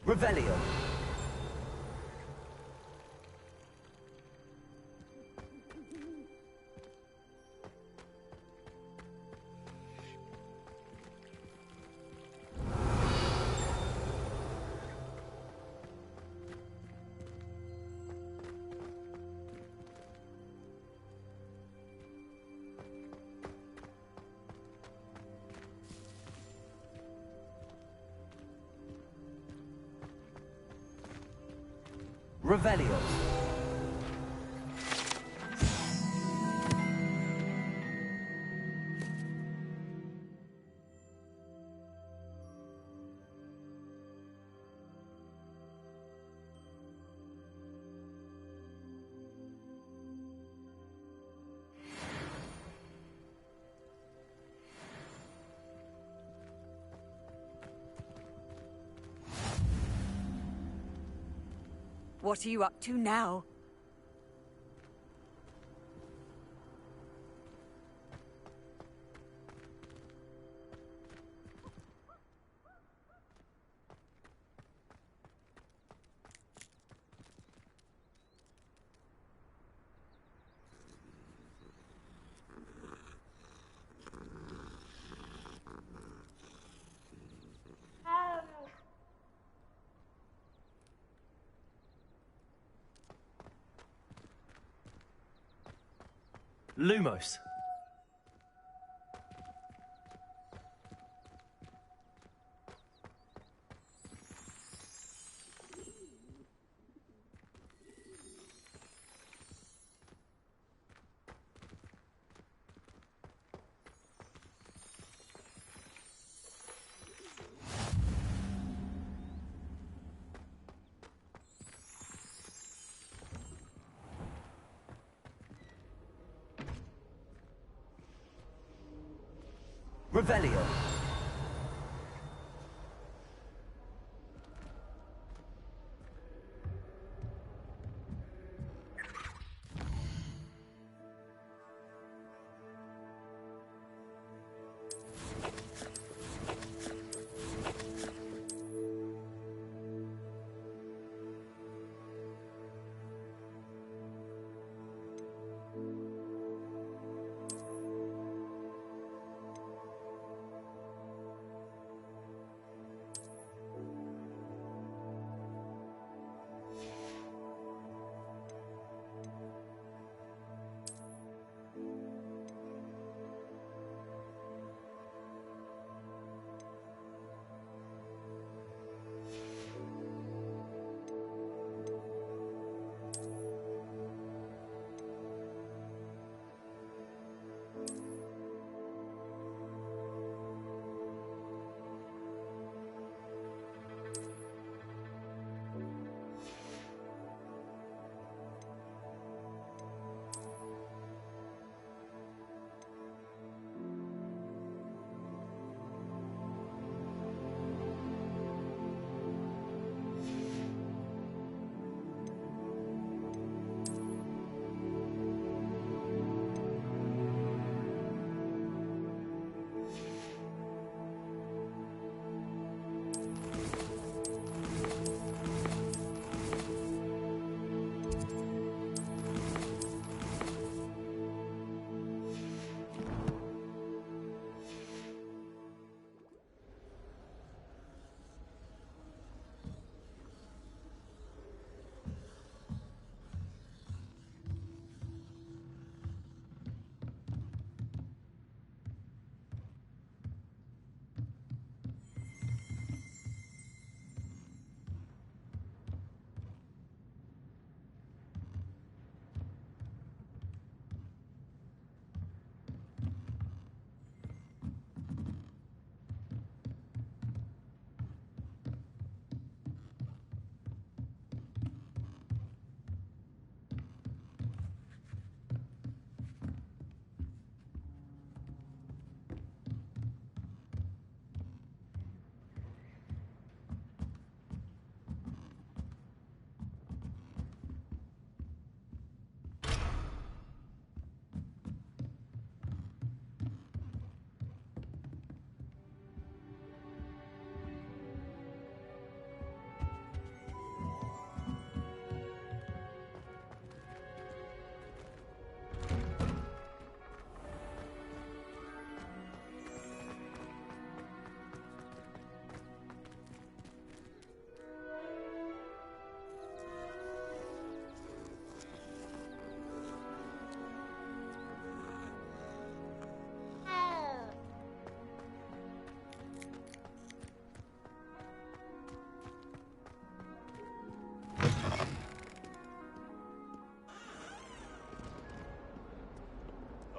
Revelio. Revelio. What are you up to now? Lumos. Revelio.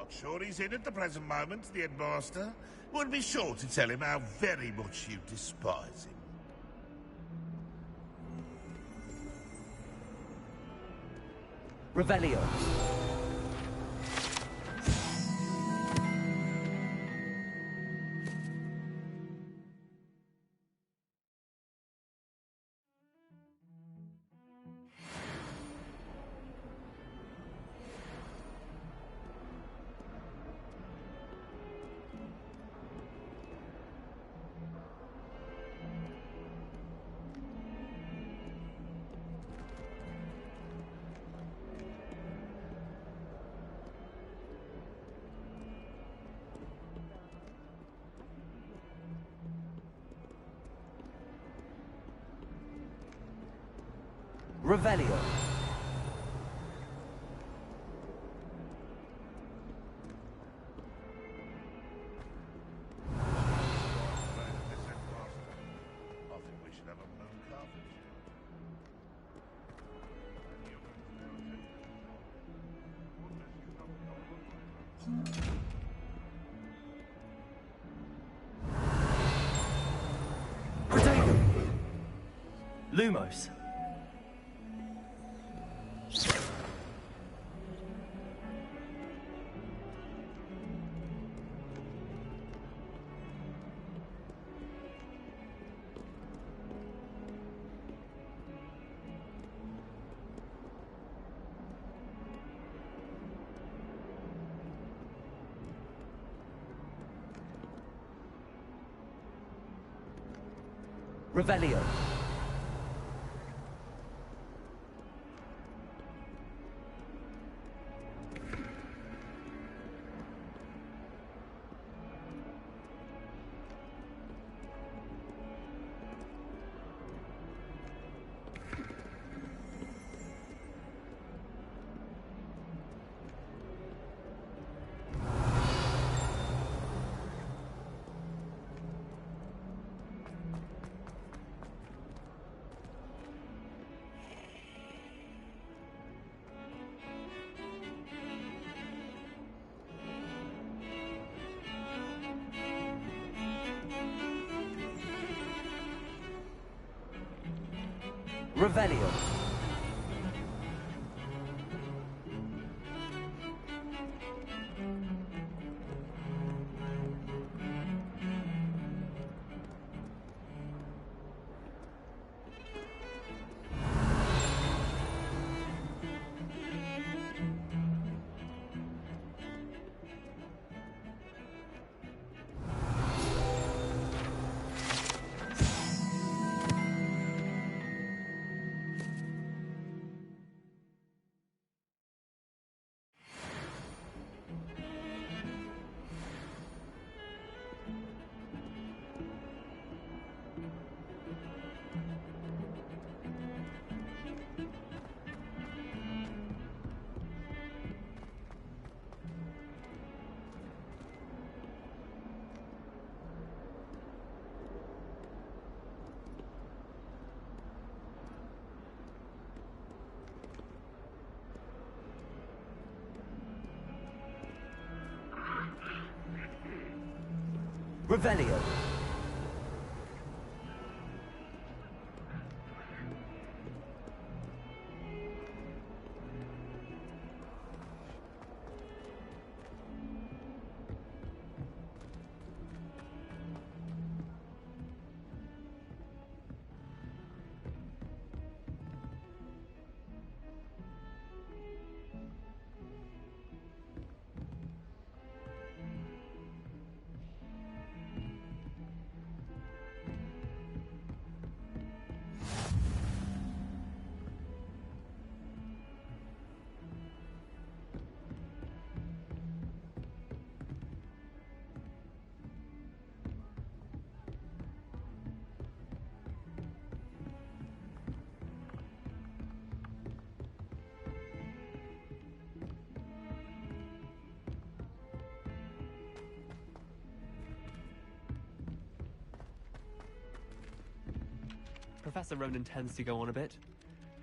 Not sure he's in at the present moment, the headmaster. Would be sure to tell him how very much you despise him. Revelio. Revelio. Lumos. Revelio. Revelio. Revelio. Professor Ronan tends to go on a bit.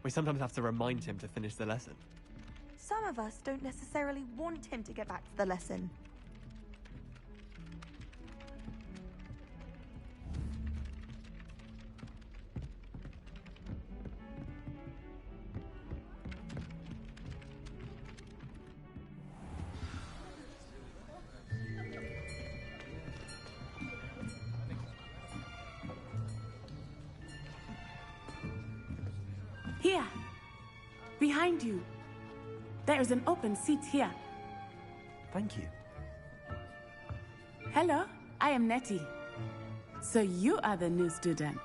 We sometimes have to remind him to finish the lesson. Some of us don't necessarily want him to get back to the lesson. Here. Behind you. There is an open seat here. Thank you. Hello, I am Nettie. So you are the new student.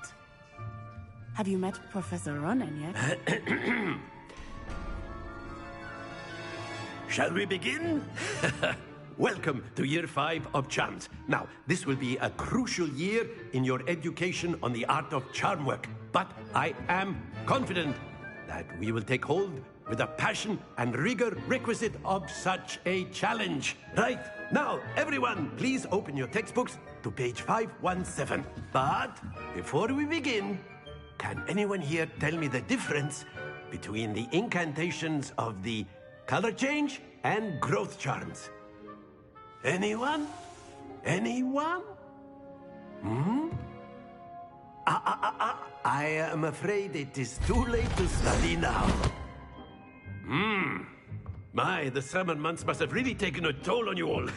Have you met Professor Ronan yet? Shall we begin? Welcome to Year 5 of Charms. Now, this will be a crucial year in your education on the art of charm work. But I am confident that we will take hold with the passion and rigor requisite of such a challenge. Right, now, everyone, please open your textbooks to page 517. But before we begin, can anyone here tell me the difference between the incantations of the color change and growth charms? Anyone? Anyone? Hmm? I am afraid it is too late to study now. The summer months must have really taken a toll on you all.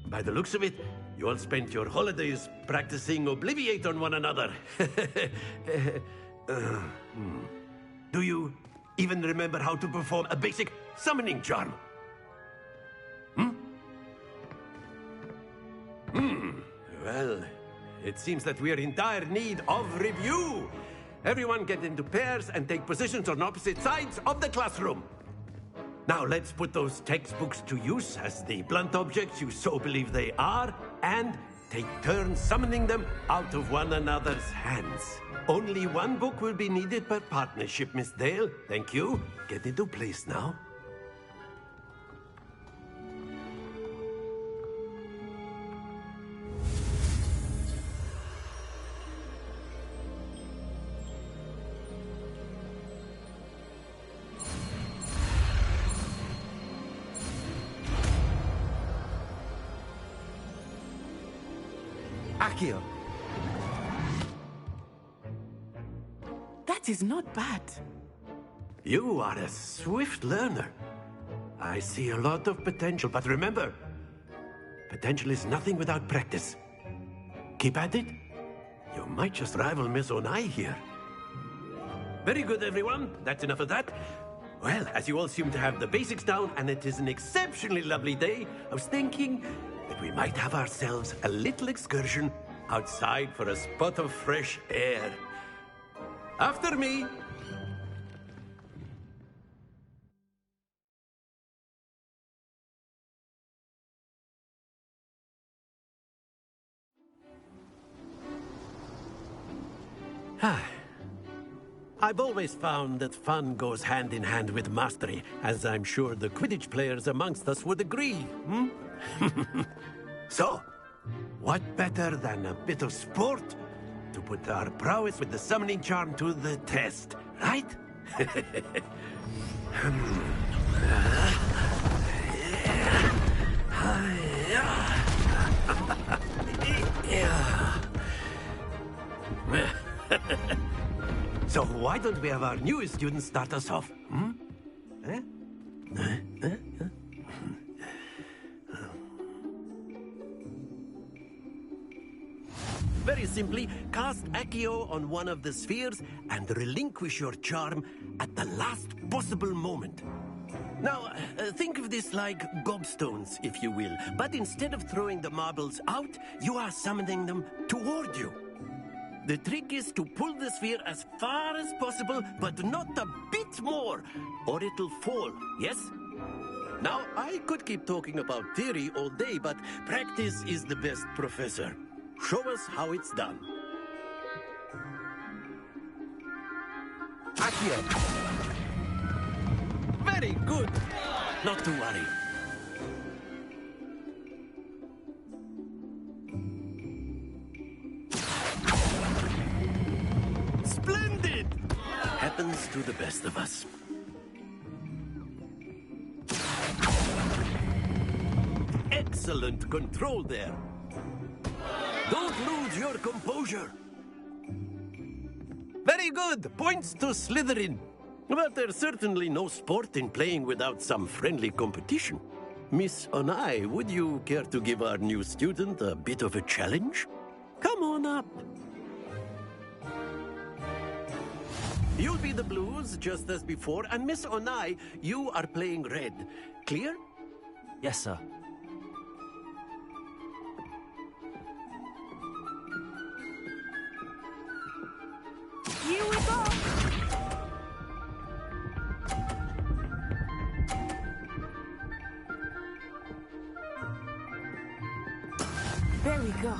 By the looks of it, you all spent your holidays practicing Obliviate on one another. Do you even remember how to perform a basic summoning charm? Well, it seems that we are in dire need of review. Everyone get into pairs and take positions on opposite sides of the classroom. Now let's put those textbooks to use as the blunt objects you so believe they are, and take turns summoning them out of one another's hands. Only one book will be needed per partnership, Miss Dale. Thank you. Get into place now. Akio. That is not bad. You are a swift learner. I see a lot of potential, but remember, potential is nothing without practice. Keep at it. You might just rival Miss Onai here. Very good, everyone. That's enough of that. Well, as you all seem to have the basics down, and it is an exceptionally lovely day, I was thinking that we might have ourselves a little excursion outside for a spot of fresh air. After me. I've always found that fun goes hand in hand with mastery, as I'm sure the Quidditch players amongst us would agree. So, what better than a bit of sport to put our prowess with the summoning charm to the test, right? So why don't we have our newest student start us off? Very simply, cast Accio on one of the spheres and relinquish your charm at the last possible moment. Now, think of this like gobstones, if you will. But instead of throwing the marbles out, you are summoning them toward you. The trick is to pull the sphere as far as possible, but not a bit more, or it'll fall, yes? Now, I could keep talking about theory all day, but practice is the best professor. Show us how it's done. Accio. Very good. Not to worry. Splendid! Happens to the best of us. Excellent control there. Don't lose your composure. Very good. Points to Slytherin. But there's certainly no sport in playing without some friendly competition. Miss Onai, would you care to give our new student a bit of a challenge? Come on up. You'll be the blues, just as before, and Miss Onai, you are playing red. Clear? Yes, sir. Here we go! There we go.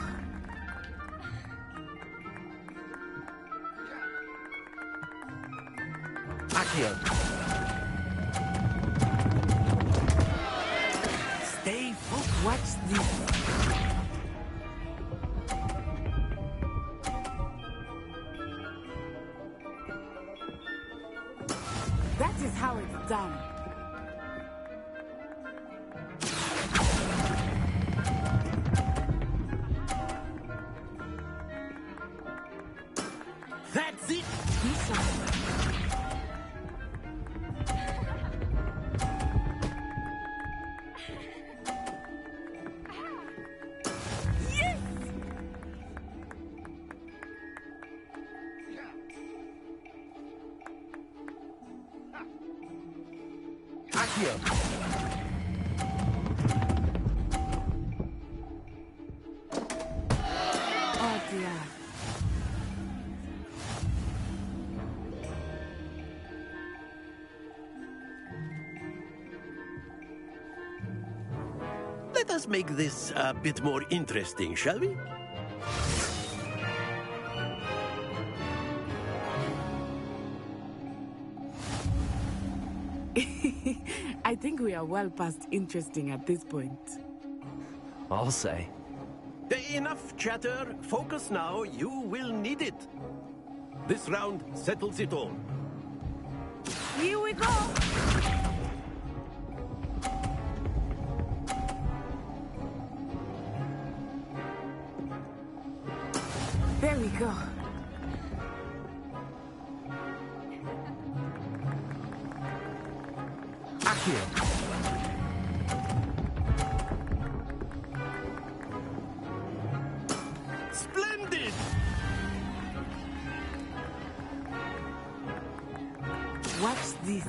Accio. Stay focused. Watch this. That is how it's done. That's it! This yes! Accio! Oh dear. Let us make this a bit more interesting, shall we? I think we are well past interesting at this point. I'll say. Enough chatter. Focus now. You will need it. This round settles it all. Here we go! There we go. Accio! Splendid! Watch this.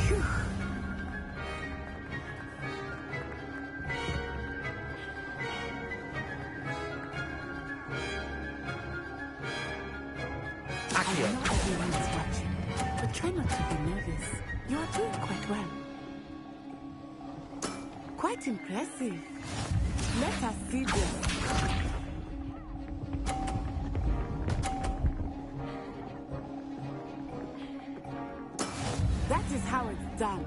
Phew. I know everyone is watching, but try not to be nervous. You are doing quite well. Quite impressive. Let us see this. That is how it's done.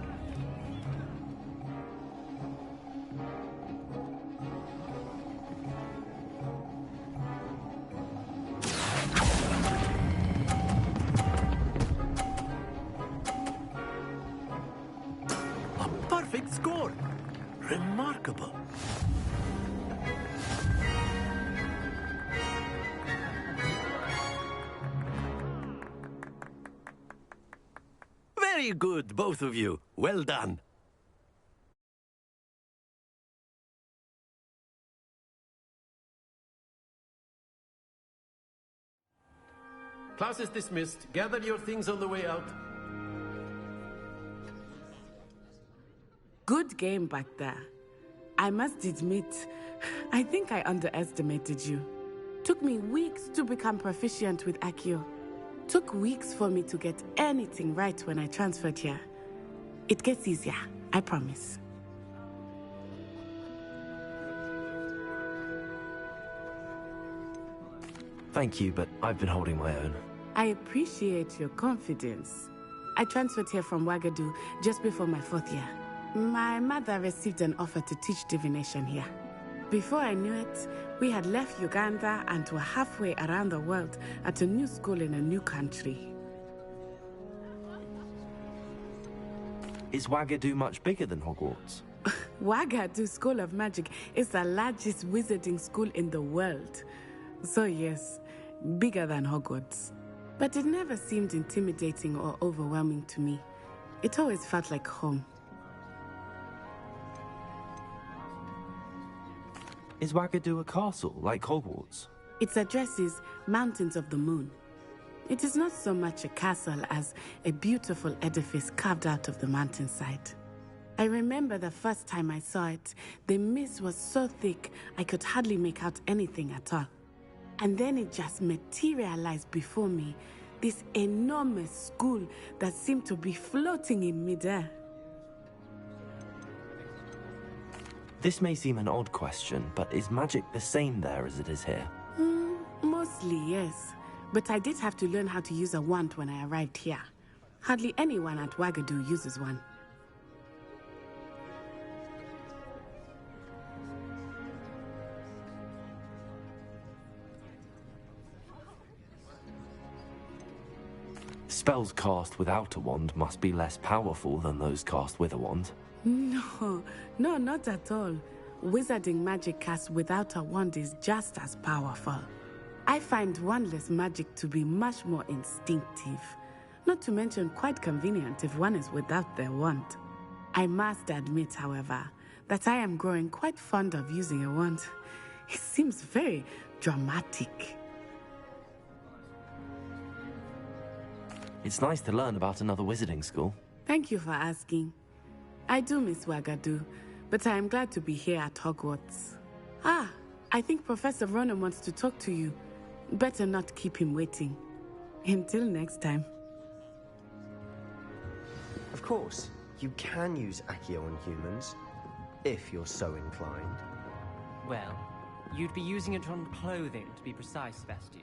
A perfect score. Remarkable. Very good, both of you. Well done. Class is dismissed. Gather your things on the way out. Good game back there. I must admit, I think I underestimated you. Took me weeks to become proficient with Accio. Took weeks for me to get anything right when I transferred here. It gets easier, I promise. Thank you, but I've been holding my own. I appreciate your confidence. I transferred here from Wagadu just before my 4th year. My mother received an offer to teach divination here. Before I knew it, we had left Uganda and were halfway around the world at a new school in a new country. Is Wagadu much bigger than Hogwarts? Wagadu School of Magic is the largest wizarding school in the world. So yes, bigger than Hogwarts. But it never seemed intimidating or overwhelming to me. It always felt like home. Is Wagadu a castle, like Hogwarts? Its address is Mountains of the Moon. It is not so much a castle as a beautiful edifice carved out of the mountainside. I remember the first time I saw it, the mist was so thick I could hardly make out anything at all. And then it just materialized before me, this enormous school that seemed to be floating in midair. This may seem an odd question, but is magic the same there as it is here? Mostly, yes. But I did have to learn how to use a wand when I arrived here. Hardly anyone at Wagadu uses one. Spells cast without a wand must be less powerful than those cast with a wand. No, no, not at all. Wizarding magic cast without a wand is just as powerful. I find wandless magic to be much more instinctive. Not to mention quite convenient if one is without their wand. I must admit, however, that I am growing quite fond of using a wand. It seems very dramatic. It's nice to learn about another wizarding school. Thank you for asking. I do miss Wagadu, but I am glad to be here at Hogwarts. Ah, I think Professor Ronan wants to talk to you. Better not keep him waiting. Until next time. Of course, you can use Accio on humans, if you're so inclined. Well, you'd be using it on clothing, to be precise, Sebastian.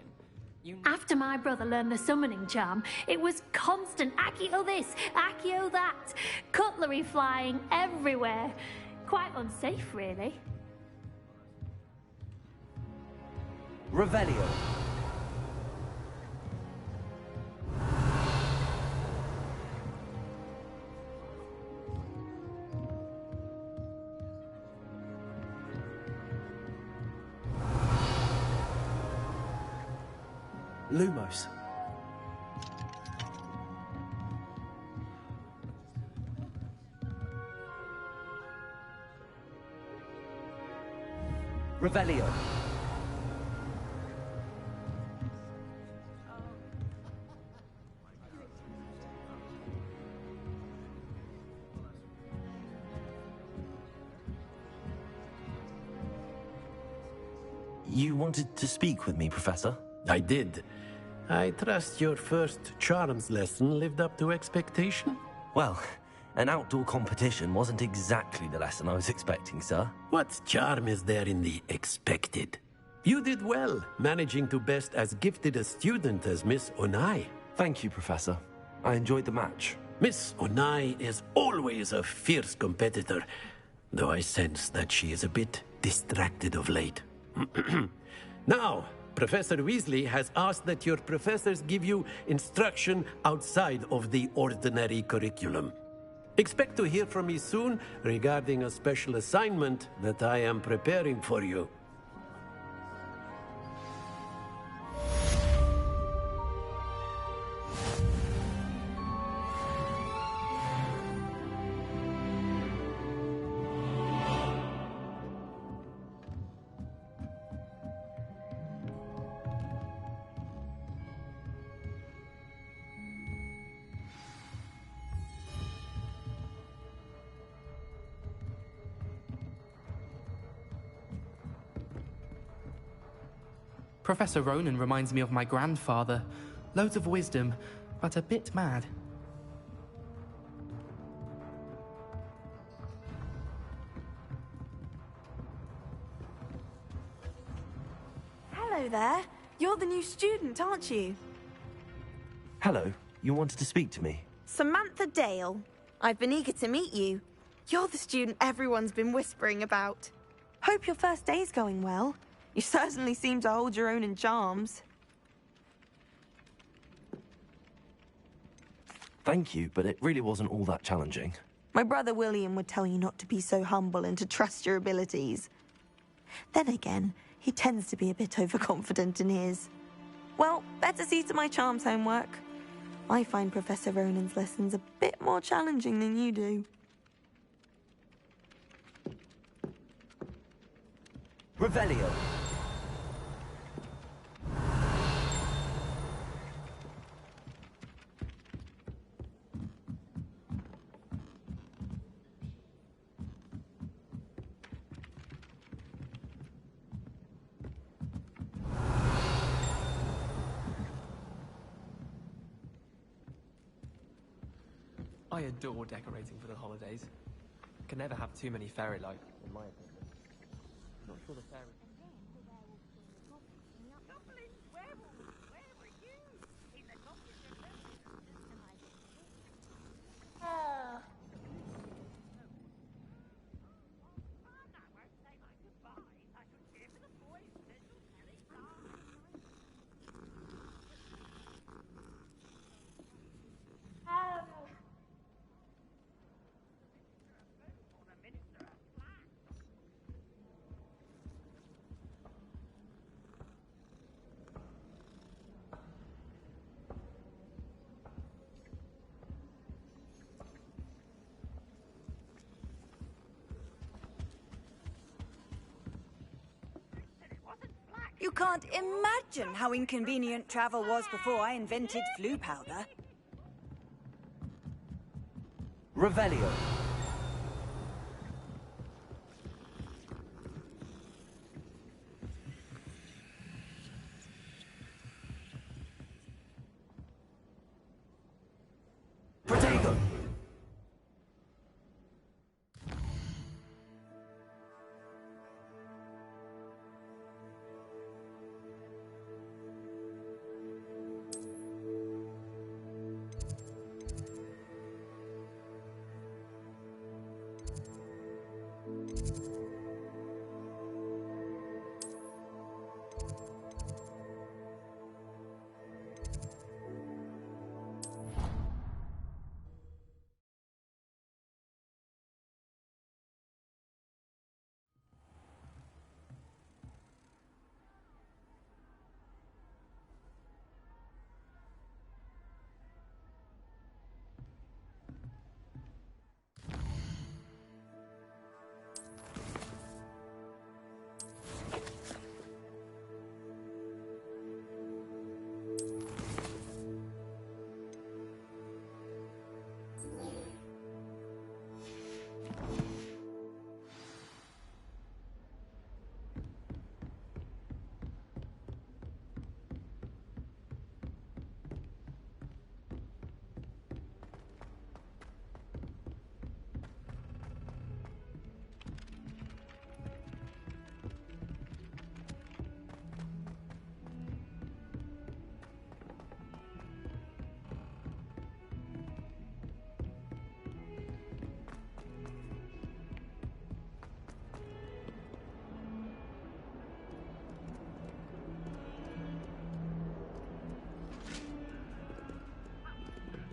After my brother learned the summoning charm, it was constant Accio this, Accio that. Cutlery flying everywhere. Quite unsafe, really. Revelio. Lumos. Revelio. You wanted to speak with me, Professor? I did. I trust your first charms lesson lived up to expectation? Well, an outdoor competition wasn't exactly the lesson I was expecting, sir. What charm is there in the expected? You did well, managing to best as gifted a student as Miss Onai. Thank you, Professor. I enjoyed the match. Miss Onai is always a fierce competitor, though I sense that she is a bit distracted of late. Now, Professor Weasley has asked that your professors give you instruction outside of the ordinary curriculum. Expect to hear from me soon regarding a special assignment that I am preparing for you. Professor Ronan reminds me of my grandfather. Loads of wisdom, but a bit mad. Hello there. You're the new student, aren't you? Hello, you wanted to speak to me? Samantha Dale. I've been eager to meet you. You're the student everyone's been whispering about. Hope your first day's going well. You certainly seem to hold your own in charms. Thank you, but it really wasn't all that challenging. My brother William would tell you not to be so humble and to trust your abilities. Then again, he tends to be a bit overconfident in his. Well, better see to my charms homework. I find Professor Ronan's lessons a bit more challenging than you do. Revelio. I adore decorating for the holidays. Can never have too many fairy lights, in my opinion. Not sure the fairy... You can't imagine how inconvenient travel was before I invented flu powder. Revelio. Protego.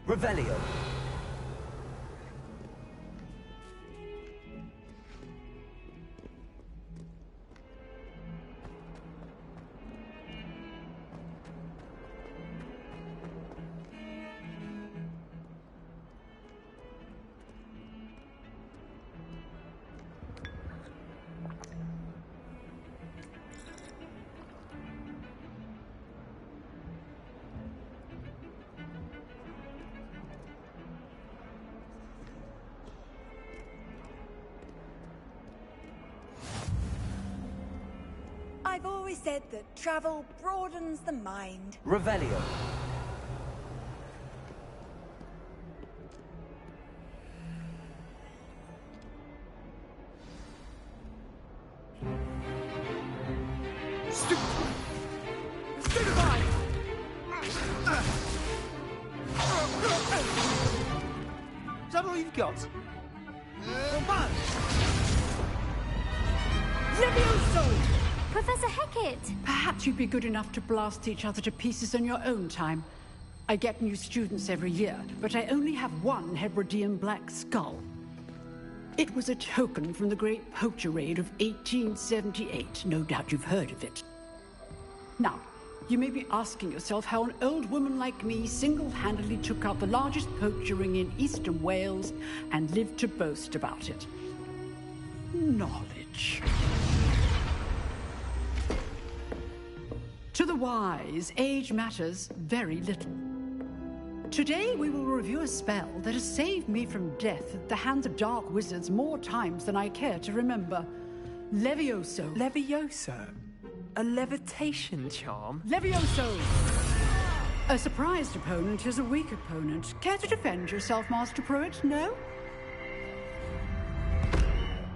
Revelio. I've always said that travel broadens the mind. Revelio. Is that all you've got? Levioso! Professor Hecat! Perhaps you'd be good enough to blast each other to pieces on your own time. I get new students every year, but I only have one Hebridean black skull. It was a token from the Great Poacher Raid of 1878. No doubt you've heard of it. Now, you may be asking yourself how an old woman like me single-handedly took out the largest poacher ring in eastern Wales and lived to boast about it. Knowledge. To the wise, age matters very little. Today we will review a spell that has saved me from death at the hands of dark wizards more times than I care to remember. Levioso. Levioso? A levitation charm? Levioso! A surprised opponent is a weak opponent. Care to defend yourself, Master Pruitt? No?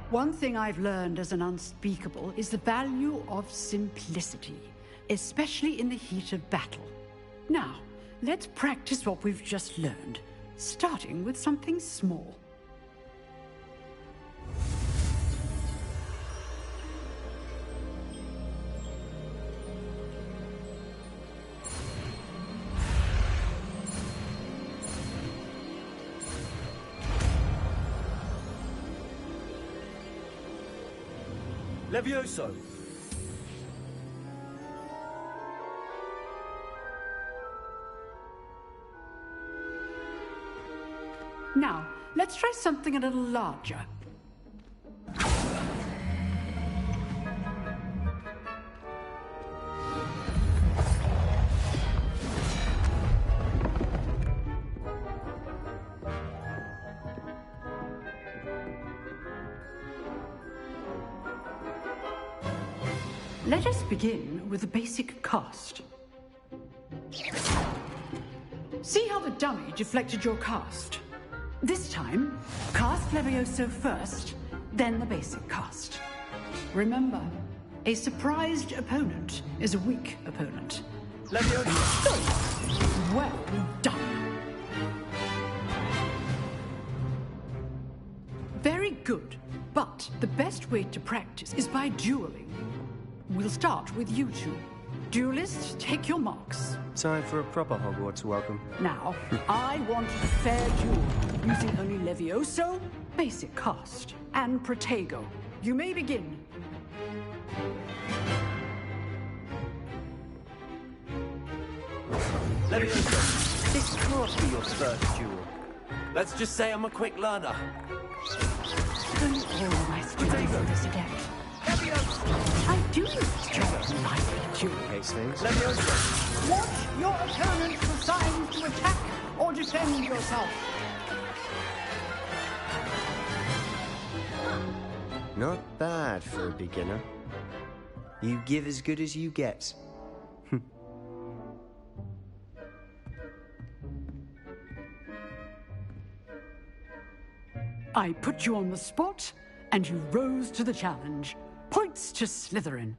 One thing I've learned as an unspeakable is the value of simplicity, especially in the heat of battle. Now, let's practice what we've just learned, starting with something small. Levioso. Now, let's try something a little larger. Let us begin with the basic cast. See how the dummy deflected your cast? This time, cast Levioso first, then the basic cast. Remember, a surprised opponent is a weak opponent. Levioso! Well done. Very good, but the best way to practice is by dueling. We'll start with you two. Duelists, take your marks. Time for a proper Hogwarts welcome. Now, I want a fair duel, using only Levioso, basic cast, and Protego. You may begin. Levioso, this can't be your first duel. Let's just say I'm a quick learner. Don't all my students are this adept. I do use job like duel. Levioso. Watch your opponent for signs to attack or defend yourself. Not bad for a beginner. You give as good as you get. I put you on the spot, and you rose to the challenge. Points to Slytherin.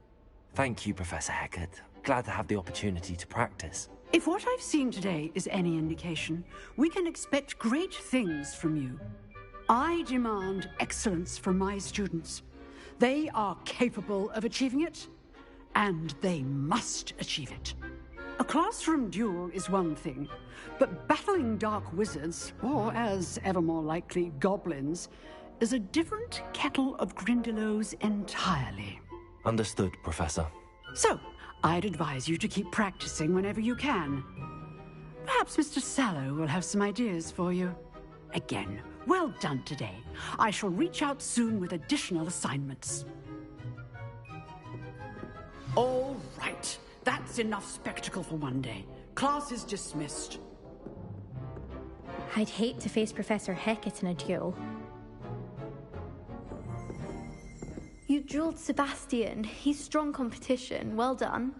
Thank you, Professor Hecat. Glad to have the opportunity to practice. If what I've seen today is any indication, we can expect great things from you. I demand excellence from my students. They are capable of achieving it, and they must achieve it. A classroom duel is one thing, but battling dark wizards, or as ever more likely, goblins, is a different kettle of Grindylows entirely. Understood, Professor. So, I'd advise you to keep practicing whenever you can. Perhaps Mr. Sallow will have some ideas for you. Again, well done today. I shall reach out soon with additional assignments. All right. That's enough spectacle for one day. Class is dismissed. I'd hate to face Professor Hecat in a duel. You dueled Sebastian. He's strong competition. Well done.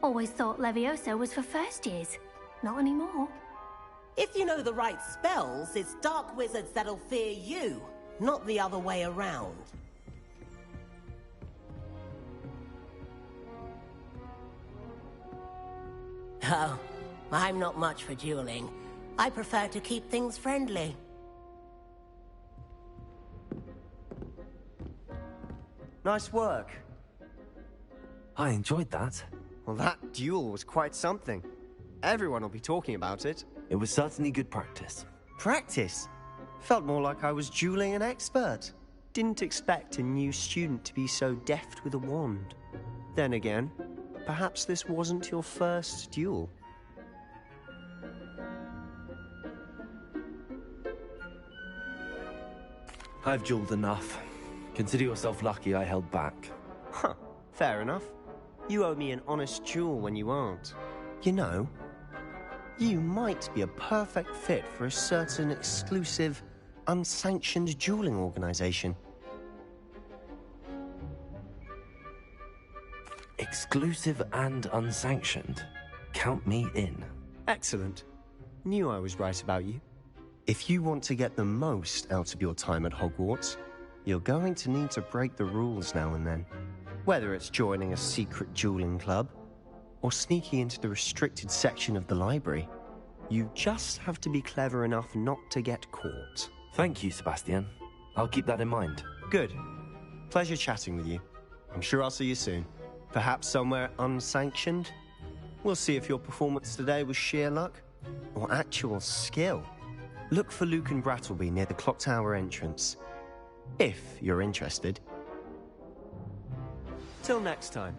Always thought Levioso was for first years. Not anymore. If you know the right spells, it's dark wizards that'll fear you, not the other way around. Oh, I'm not much for dueling. I prefer to keep things friendly. Nice work. I enjoyed that. Well, that duel was quite something. Everyone will be talking about it. It was certainly good practice. Practice? Felt more like I was dueling an expert. Didn't expect a new student to be so deft with a wand. Then again, perhaps this wasn't your first duel. I've dueled enough. Consider yourself lucky I held back. Huh, fair enough. You owe me an honest duel when you aren't. You know, you might be a perfect fit for a certain exclusive, unsanctioned dueling organization. Exclusive and unsanctioned. Count me in. Excellent. Knew I was right about you. If you want to get the most out of your time at Hogwarts, you're going to need to break the rules now and then. Whether it's joining a secret dueling club, or sneaking into the restricted section of the library, you just have to be clever enough not to get caught. Thank you, Sebastian. I'll keep that in mind. Good. Pleasure chatting with you. I'm sure I'll see you soon. Perhaps somewhere unsanctioned? We'll see if your performance today was sheer luck, or actual skill. Look for Luke and Brattleby near the clock tower entrance. If you're interested. Till next time.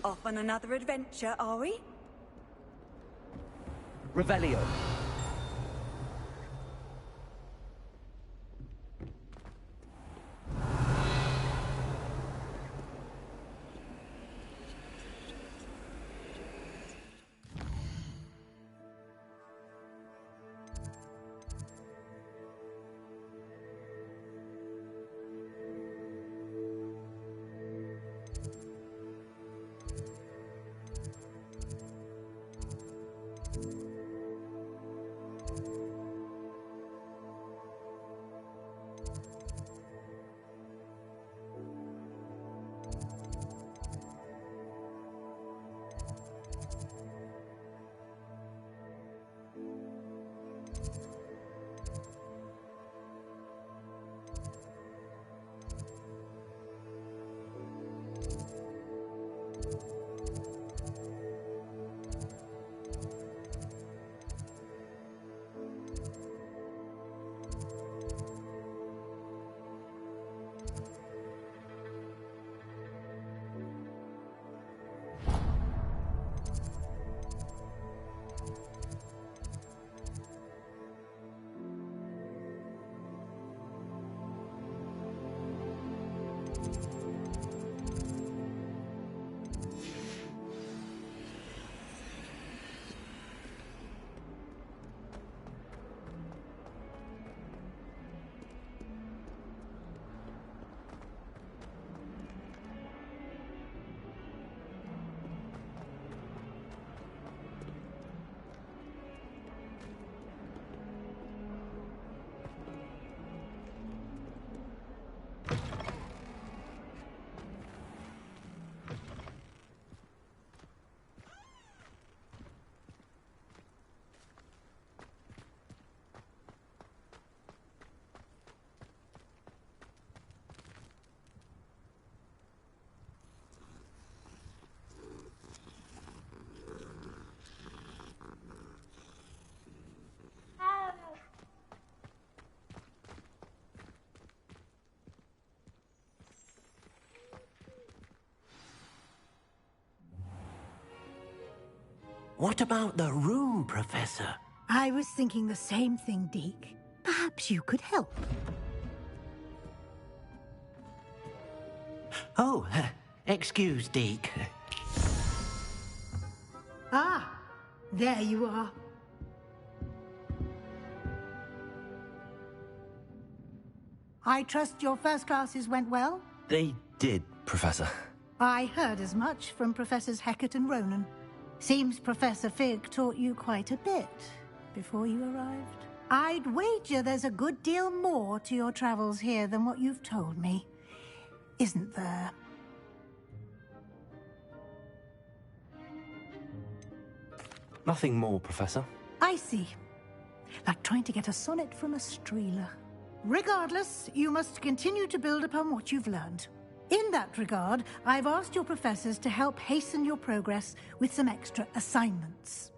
Off on another adventure, are we? Revelio. What about the room, Professor? I was thinking the same thing, Deke. Perhaps you could help. Oh, excuse, Deke. Ah, there you are. I trust your first classes went well? They did, Professor. I heard as much from Professors Hecat and Ronan. Seems Professor Fig taught you quite a bit before you arrived. I'd wager there's a good deal more to your travels here than what you've told me. Isn't there? Nothing more, Professor. I see. Like trying to get a sonnet from a streeler. Regardless, you must continue to build upon what you've learned. In that regard, I've asked your professors to help hasten your progress with some extra assignments.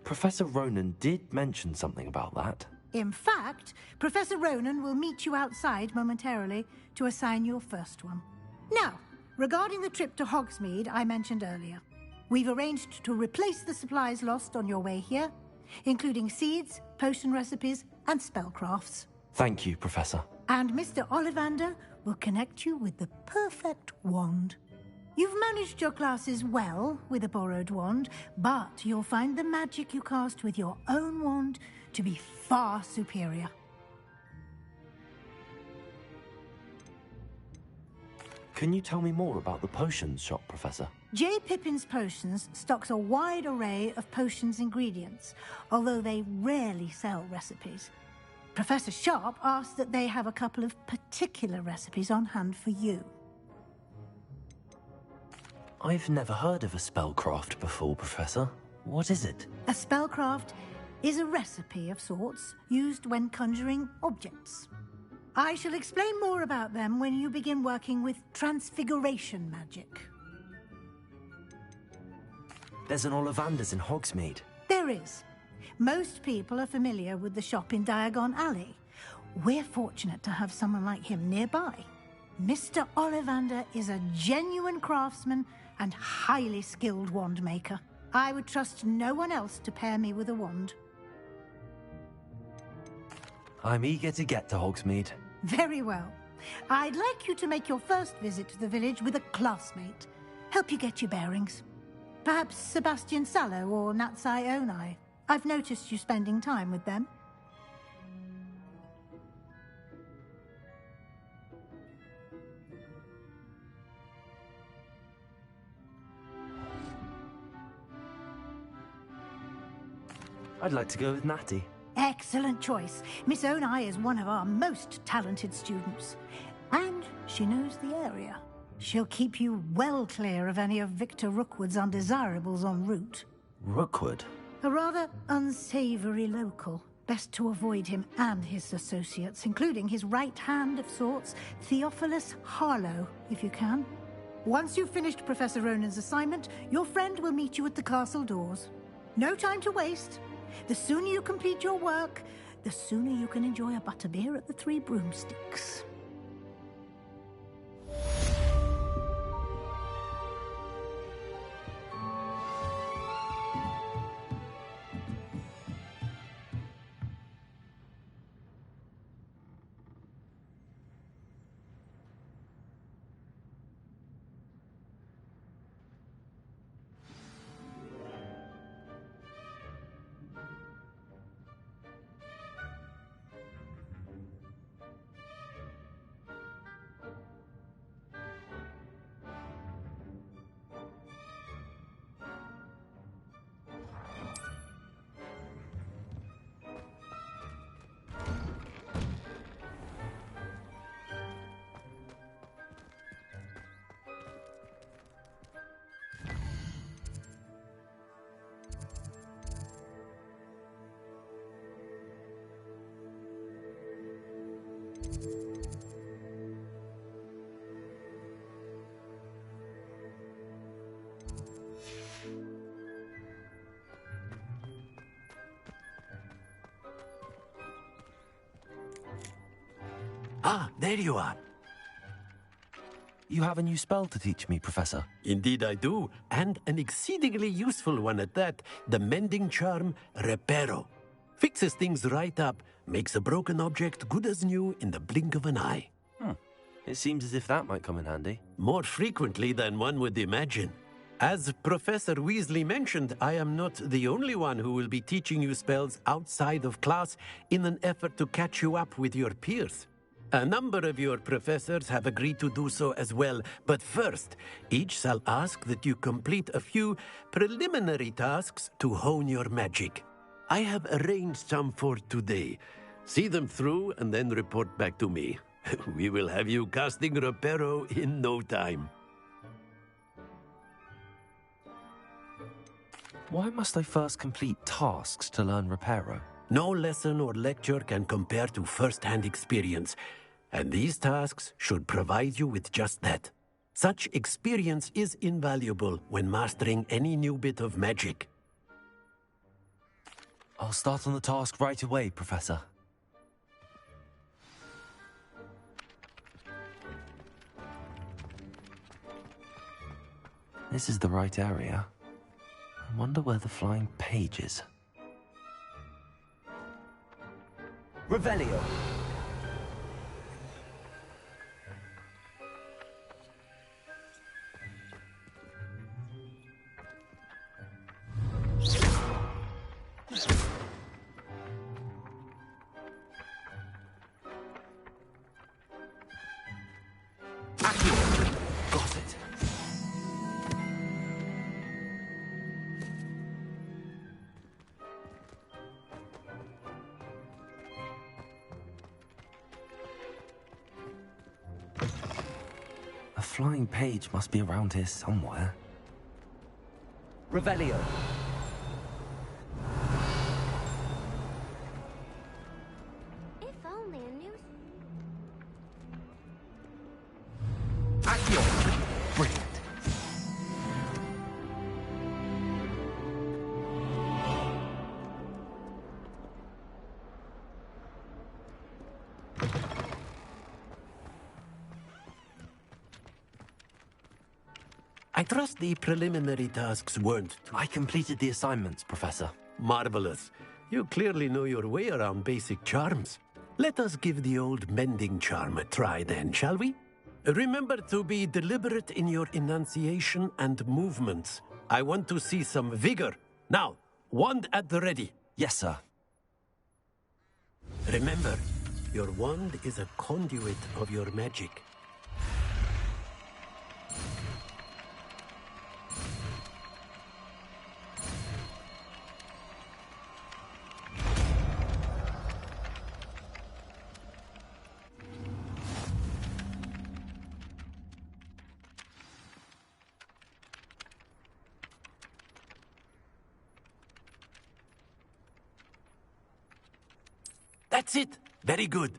Professor Ronan did mention something about that. In fact, Professor Ronan will meet you outside momentarily to assign your first one. Now, regarding the trip to Hogsmeade I mentioned earlier, we've arranged to replace the supplies lost on your way here, including seeds, potion recipes, and spellcrafts. Thank you, Professor. And Mr. Ollivander will connect you with the perfect wand. You've managed your classes well with a borrowed wand, but you'll find the magic you cast with your own wand to be far superior. Can you tell me more about the potions shop, Professor? J. Pippin's Potions stocks a wide array of potions ingredients, although they rarely sell recipes. Professor Sharp asked that they have a couple of particular recipes on hand for you. I've never heard of a spellcraft before, Professor. What is it? A spellcraft is a recipe of sorts used when conjuring objects. I shall explain more about them when you begin working with transfiguration magic. There's an Ollivander's in Hogsmeade. There is. Most people are familiar with the shop in Diagon Alley. We're fortunate to have someone like him nearby. Mr. Ollivander is a genuine craftsman and highly skilled wand maker. I would trust no one else to pair me with a wand. I'm eager to get to Hogsmeade. Very well. I'd like you to make your first visit to the village with a classmate. Help you get your bearings. Perhaps Sebastian Sallow or Natsai Onai. I've noticed you spending time with them. I'd like to go with Natty. Excellent choice. Miss Onai is one of our most talented students. And she knows the area. She'll keep you well clear of any of Victor Rookwood's undesirables en route. Rookwood? A rather unsavory local. Best to avoid him and his associates, including his right hand of sorts, Theophilus Harlow, if you can. Once you've finished Professor Ronan's assignment, your friend will meet you at the castle doors. No time to waste. The sooner you complete your work, the sooner you can enjoy a butterbeer at the Three Broomsticks. Ah, there you are. You have a new spell to teach me, Professor. Indeed I do, and an exceedingly useful one at that. The mending charm, Reparo. Fixes things right up, makes a broken object good as new in the blink of an eye. It seems as if that might come in handy. More frequently than one would imagine. As Professor Weasley mentioned, I am not the only one who will be teaching you spells outside of class in an effort to catch you up with your peers. A number of your professors have agreed to do so as well, but first, each shall ask that you complete a few preliminary tasks to hone your magic. I have arranged some for today. See them through and then report back to me. We will have you casting Reparo in no time. Why must I first complete tasks to learn Reparo? No lesson or lecture can compare to first-hand experience, and these tasks should provide you with just that. Such experience is invaluable when mastering any new bit of magic. I'll start on the task right away, Professor. This is the right area. I wonder where the flying page is. Revelio. Got it. A flying page must be around here somewhere. Revelio. If only a new... Brilliant. I trust the preliminary tasks weren't... I completed the assignments, Professor. Marvelous. You clearly know your way around basic charms. Let us give the old mending charm a try then, shall we? Remember to be deliberate in your enunciation and movements. I want to see some vigor. Now, wand at the ready. Yes, sir. Remember, your wand is a conduit of your magic. That's it! Very good.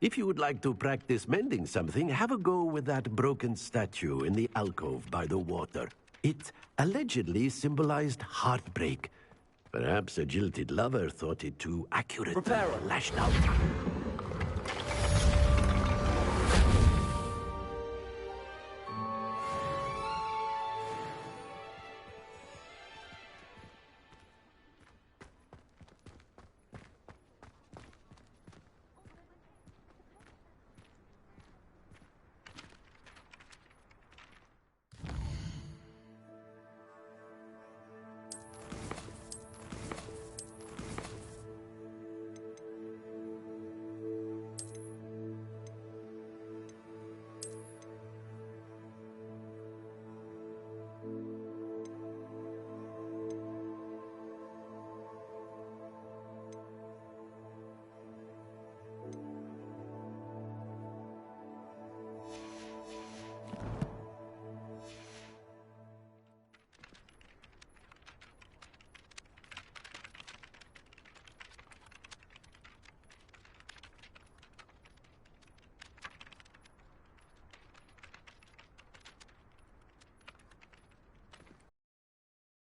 If you would like to practice mending something, have a go with that broken statue in the alcove by the water. It allegedly symbolized heartbreak. Perhaps a jilted lover thought it too accurate. Reparo. Lashed out.